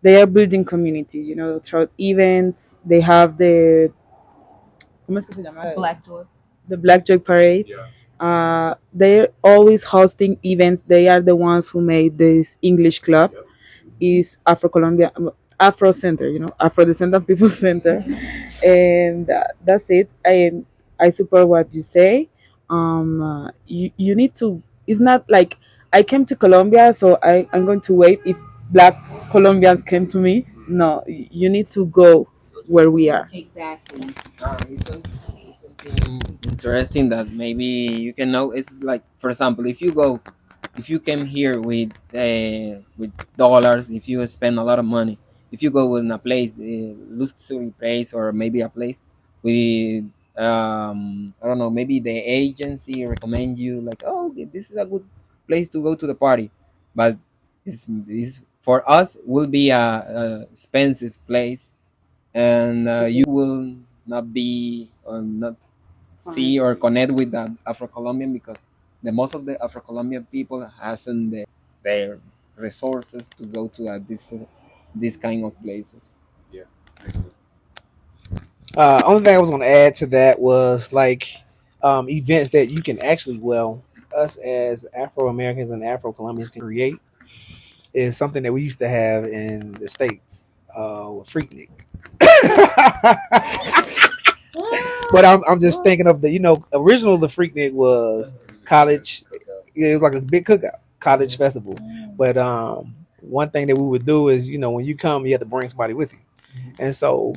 Speaker 5: they are building community. You know, through events. They have ¿cómo es que se llama?
Speaker 6: Black Joy.
Speaker 5: The Black Joy Parade. They're always hosting events. They are the ones who made this English club. Is Afro-Colombian, Afro Center, Afro Descendant People Center, and that's it. I support what you say. You need to. It's not like I came to Colombia, so I'm going to wait if Black Colombians came to me. No, you need to go where we are.
Speaker 6: Exactly.
Speaker 2: It's something interesting that maybe you can know. It's like, for example, if you came here with dollars, if you spend a lot of money, if you go in a place, luxury place, or maybe a place with I don't know, maybe the agency recommend you like, oh, this is a good place to go to the party, but it's for us will be a expensive place, and you will not be or not see or connect with the Afro-Colombian, because the most of the Afro-Colombian people hasn't their resources to go to this kind of places.
Speaker 3: Only thing I was gonna add to that was like events that you can actually, well, us as Afro Americans and Afro Colombians can create is something that we used to have in the States, with Freaknik. But I'm just thinking of original the Freaknik was college. It was like a big cookout, college festival. But one thing that we would do is, when you come, you have to bring somebody with you. And so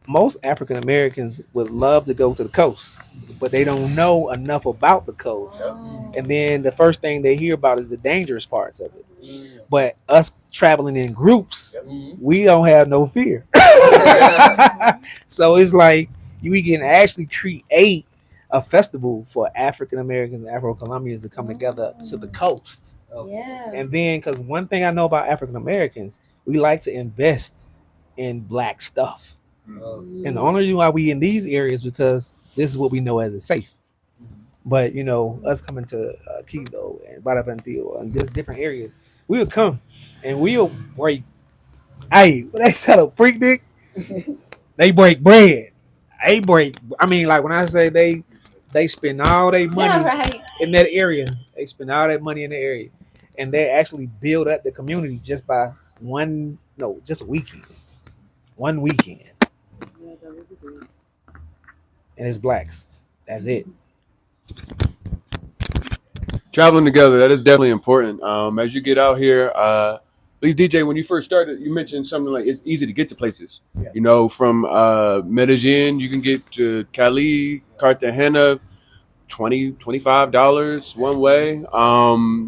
Speaker 3: most African Americans would love to go to the coast, but they don't know enough about the coast. And then the first thing they hear about is the dangerous parts of it. But us traveling in groups, we don't have no fear. So it's like we can actually create a festival for African Americans and Afro Colombians to come together to the coast.
Speaker 6: Yeah.
Speaker 3: And then, because one thing I know about African Americans, we like to invest in black stuff. And the only reason why we in these areas because this is what we know as a safe. But us coming to Quito and Barabantillo and different areas, we would come and we'll break. Hey, what they tell a freak dick? They break bread. They break. I mean, like when I say they spend all their money in that area. They spend all that money in the area, and they actually build up the community just by just a weekend. One weekend. And it's blacks. That's it.
Speaker 1: Traveling together, that is definitely important. As you get out here, please, DJ, when you first started, you mentioned something like it's easy to get to places.
Speaker 3: Yeah.
Speaker 1: From Medellín, you can get to Cali, Cartagena, $25 one way.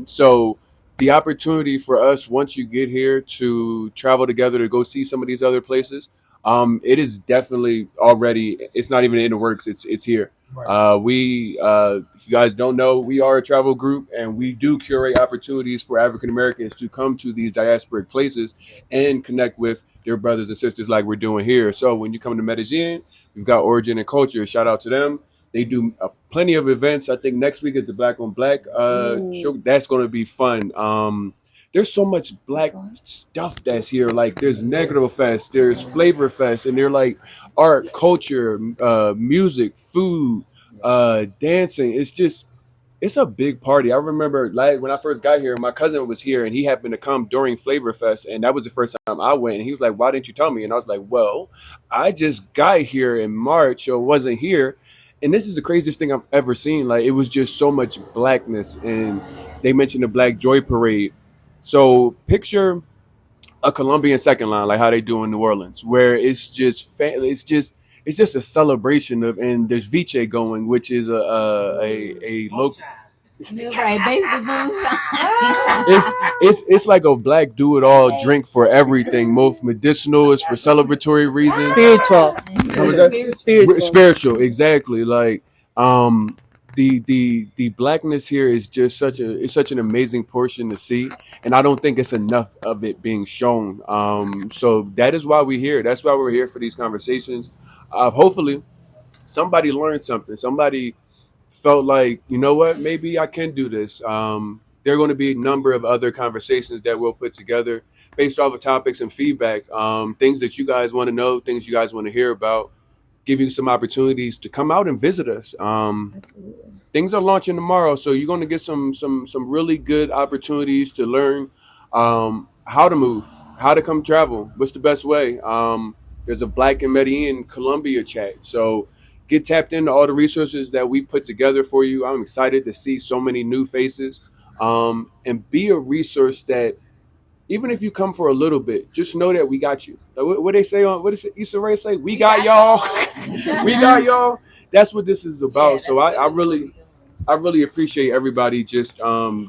Speaker 1: So the opportunity for us once you get here to travel together to go see some of these other places, it is definitely already. It's not even in the works. It's here. If you guys don't know, we are a travel group, and we do curate opportunities for African Americans to come to these diasporic places and connect with their brothers and sisters like we're doing here. So when you come to Medellin, we've got Origin and Culture. Shout out to them. They do plenty of events. I think next week is the Black on Black show. That's going to be fun. There's so much black stuff that's here. Like there's Negro Fest, there's Flavor Fest, and they're like art, culture, music, food, dancing. It's a big party. I remember like when I first got here, my cousin was here and he happened to come during Flavor Fest, and that was the first time I went. And he was like, "Why didn't you tell me?" And I was like, "Well, I just got here in March or wasn't here." And this is the craziest thing I've ever seen. Like it was just so much blackness, and they mentioned the Black Joy Parade. So picture a Colombian second line, like how they do in New Orleans, where it's just a celebration of, and there's Viche going, which is a local.
Speaker 6: Right, basically moonshine.
Speaker 1: It's like a black do it all drink for everything. Both medicinal, is for celebratory reasons.
Speaker 5: Spiritual.
Speaker 1: How was that? Spiritual, exactly. Like the blackness here is just such an amazing portion to see, and I don't think it's enough of it being shown. So that is why we're here. That's why we're here for these conversations. Hopefully, somebody learned something. Somebody felt like, you know what, maybe I can do this. There are going to be a number of other conversations that we'll put together based off of topics and feedback, things that you guys want to know, things you guys want to hear about, give you some opportunities to come out and visit us. Things are launching tomorrow, so you're going to get some really good opportunities to learn how to move, how to come travel, what's the best way. There's a Black in Medellín Colombia chat, so get tapped into all the resources that we've put together for you. I'm excited to see so many new faces, and be a resource that even if you come for a little bit, just know that we got you. Like what they say what does Issa Rae say? We got y'all. We got y'all. That's what this is about. Yeah, so I really appreciate everybody just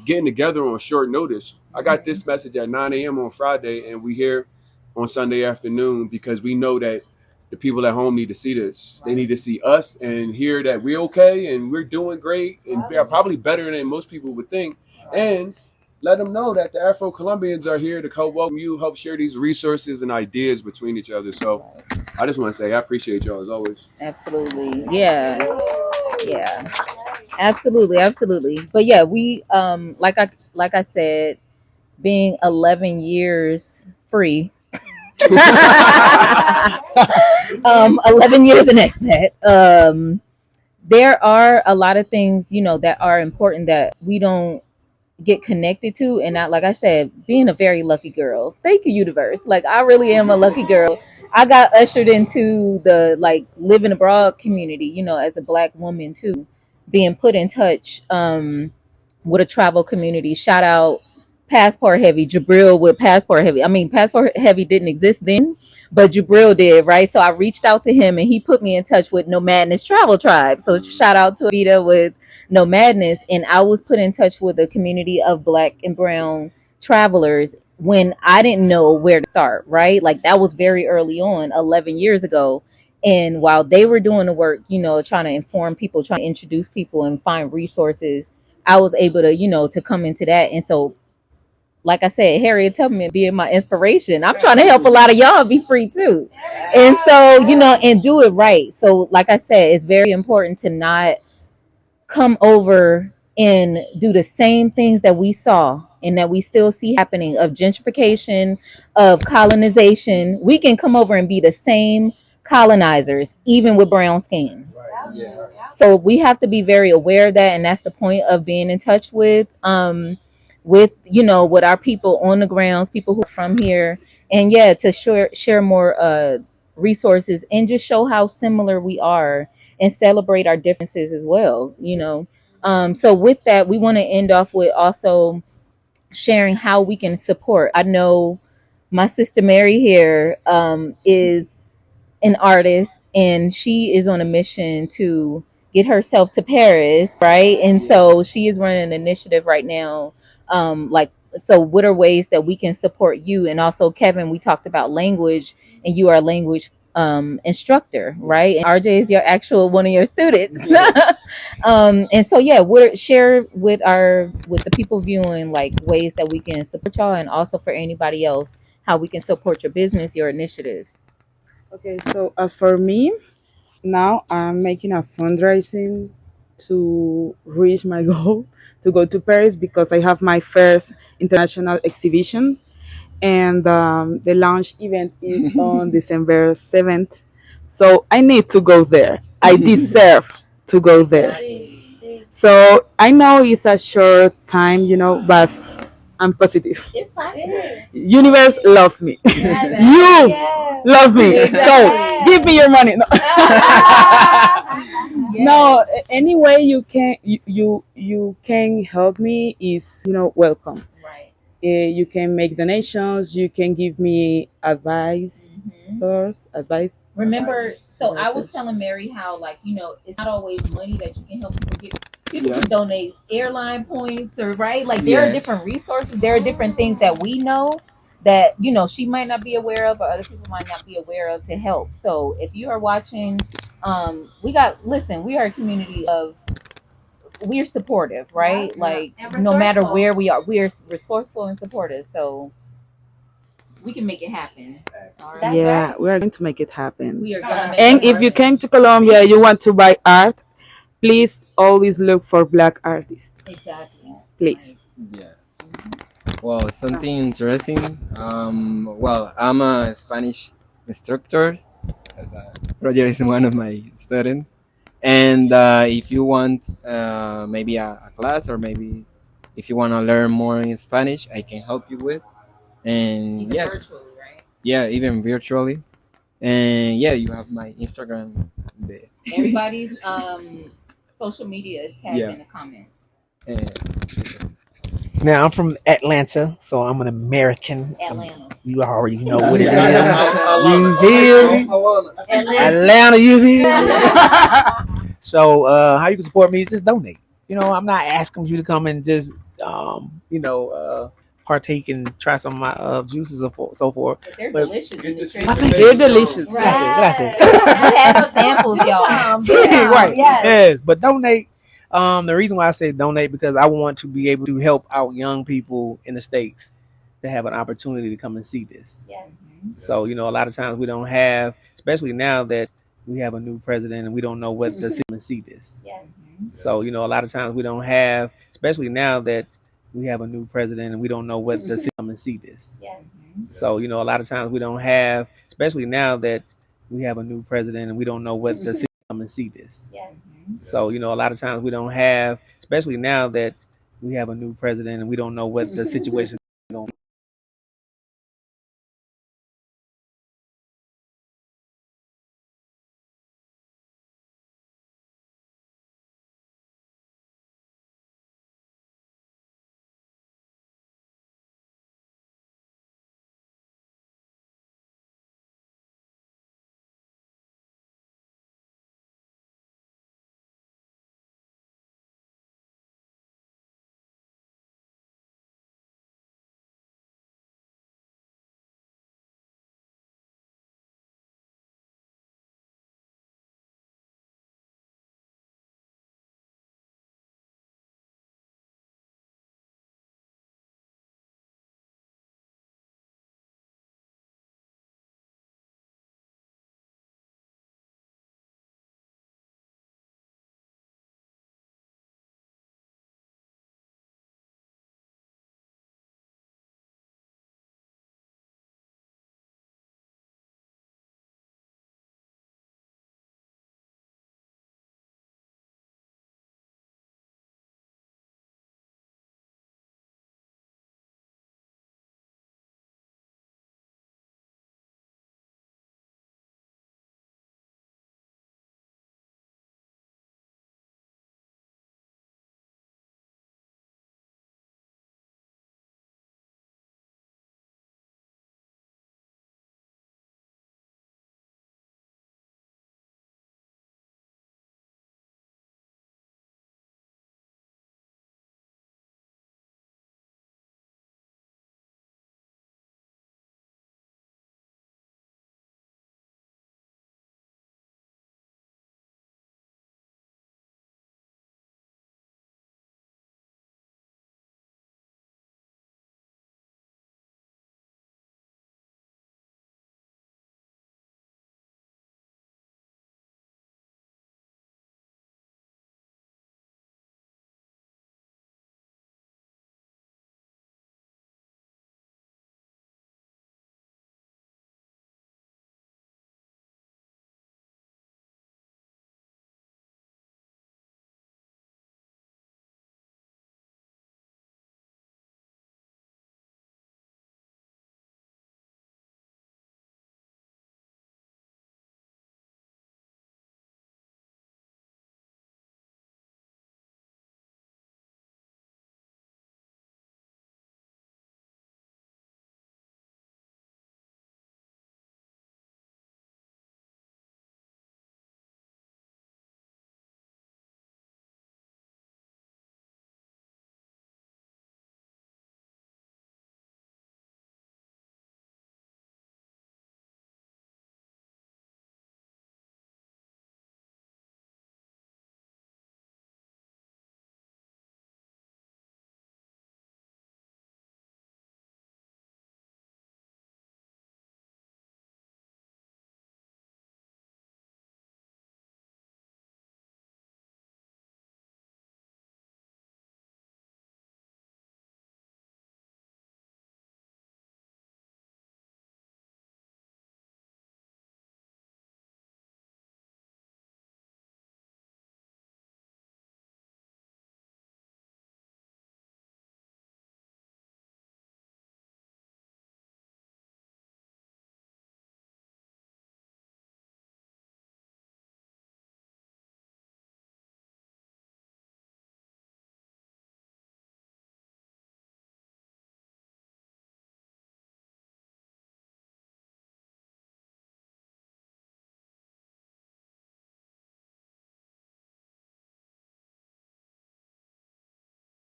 Speaker 1: getting together on short notice. I got this message at 9 a.m. on Friday, and we here on Sunday afternoon because we know that the people at home need to see this. They need to see us and hear that we're okay and we're doing great and probably better than most people would think. And let them know that the Afro-Colombians are here to help welcome you, help share these resources and ideas between each other. So I just want to say I appreciate y'all as always.
Speaker 6: Absolutely. Yeah. Absolutely. But yeah, we like I said, being 11 years free. 11 years an expat. there are a lot of things, that are important that we don't get connected to. And I, like I said, being a very lucky girl. Thank you, universe. Like, I really am a lucky girl. I got ushered into the like living abroad community, as a Black woman too, being put in touch with a travel community. Shout out Passport Heavy, Jabril with Passport Heavy. I mean, Passport Heavy didn't exist then, but Jabril did, right? So I reached out to him and he put me in touch with Nomadness Travel Tribe. So shout out to Avita with Nomadness. And I was put in touch with a community of Black and brown travelers when I didn't know where to start, right? Like, that was very early on, 11 years ago. And while they were doing the work, trying to inform people, trying to introduce people and find resources, I was able to, to come into that. And so, like I said, Harriet Tubman being my inspiration, I'm trying to help a lot of y'all be free too. And so, and do it right. So, like I said, it's very important to not come over and do the same things that we saw and that we still see happening, of gentrification, of colonization. We can come over and be the same colonizers, even with brown skin.
Speaker 2: Yeah.
Speaker 6: So we have to be very aware of that, and that's the point of being in touch with our people on the grounds, people who are from here, and yeah, to share more resources and just show how similar we are and celebrate our differences as well. So with that, we want to end off with also sharing how we can support. I know my sister Mery here is an artist, and she is on a mission to get herself to Paris, right? And so she is running an initiative right now. So what are ways that we can support you? And also, Kevin, we talked about language, and you are a language instructor, right? And RJ is your actual one of your students. And so yeah, share with the people viewing, like, ways that we can support y'all, and also for anybody else, how we can support your business, your initiatives.
Speaker 5: Okay, so as for me, now I'm making a fundraising to reach my goal to go to Paris, because I have my first international exhibition, and the launch event is on December 7th. So I need to go there. I deserve to go there. So I know it's a short time, but I'm positive.
Speaker 6: It's possible.
Speaker 5: Universe loves me. You love me. So give me your money. No. No, any way you can you can help me is welcome.
Speaker 6: Right.
Speaker 5: You can make donations. You can give me advice. Advice.
Speaker 6: Remember, so I was telling Mery how, like, it's not always money that you can help people get. People can donate airline points, or right, like, there are different resources. There are different things that we know that she might not be aware of, or other people might not be aware of, to help. So if you are watching, we are a community of, we're supportive, right? Like, no matter where we are, we are resourceful and supportive. So we can make it happen. All right.
Speaker 5: Yeah, we are going to make it happen.
Speaker 6: We are gonna make
Speaker 5: And
Speaker 6: it
Speaker 5: if you
Speaker 6: happen.
Speaker 5: came to Colombia, you want to buy art, please always look for Black artists.
Speaker 6: Exactly.
Speaker 5: Please.
Speaker 2: Yeah. Well, something interesting. Well, I'm a Spanish instructor. As Roger is one of my students. And if you want maybe a class, or maybe if you want to learn more in Spanish, I can help you with. And
Speaker 6: Even
Speaker 2: yeah,
Speaker 6: virtually, right?
Speaker 2: yeah, even virtually. And yeah, you have my Instagram there.
Speaker 6: Everybody's social media is tagged in the comments.
Speaker 2: And
Speaker 3: Now I'm from Atlanta, so I'm an American.
Speaker 6: Atlanta.
Speaker 3: You already know what it is. You feel me? Atlanta, you feel me? So how you can support me is just donate. I'm not asking you to come and just partake and try some of my juices and so forth.
Speaker 6: But they're
Speaker 3: But
Speaker 6: delicious and
Speaker 3: I think
Speaker 5: They're delicious.
Speaker 3: Gracias.
Speaker 6: I have the samples, y'all.
Speaker 3: Yeah, right. Yes, but donate. The reason why I say donate, because I want to be able to help out young people in the States to have an opportunity to come and see this.
Speaker 6: Yes.
Speaker 3: So, a lot of times we don't have, especially now that we have a new president and we don't know what the city see this.
Speaker 6: Yes.
Speaker 3: So, a lot of times we don't have, especially now that we have a new president and we don't know what the city come and see this.
Speaker 6: Yes.
Speaker 3: So, a lot of times we don't have, especially now that we have a new president and we don't know what the city come and see this.
Speaker 6: Yes.
Speaker 3: So, you know, a lot of times we don't have, especially now that we have a new president and we don't know what the situation is going to be.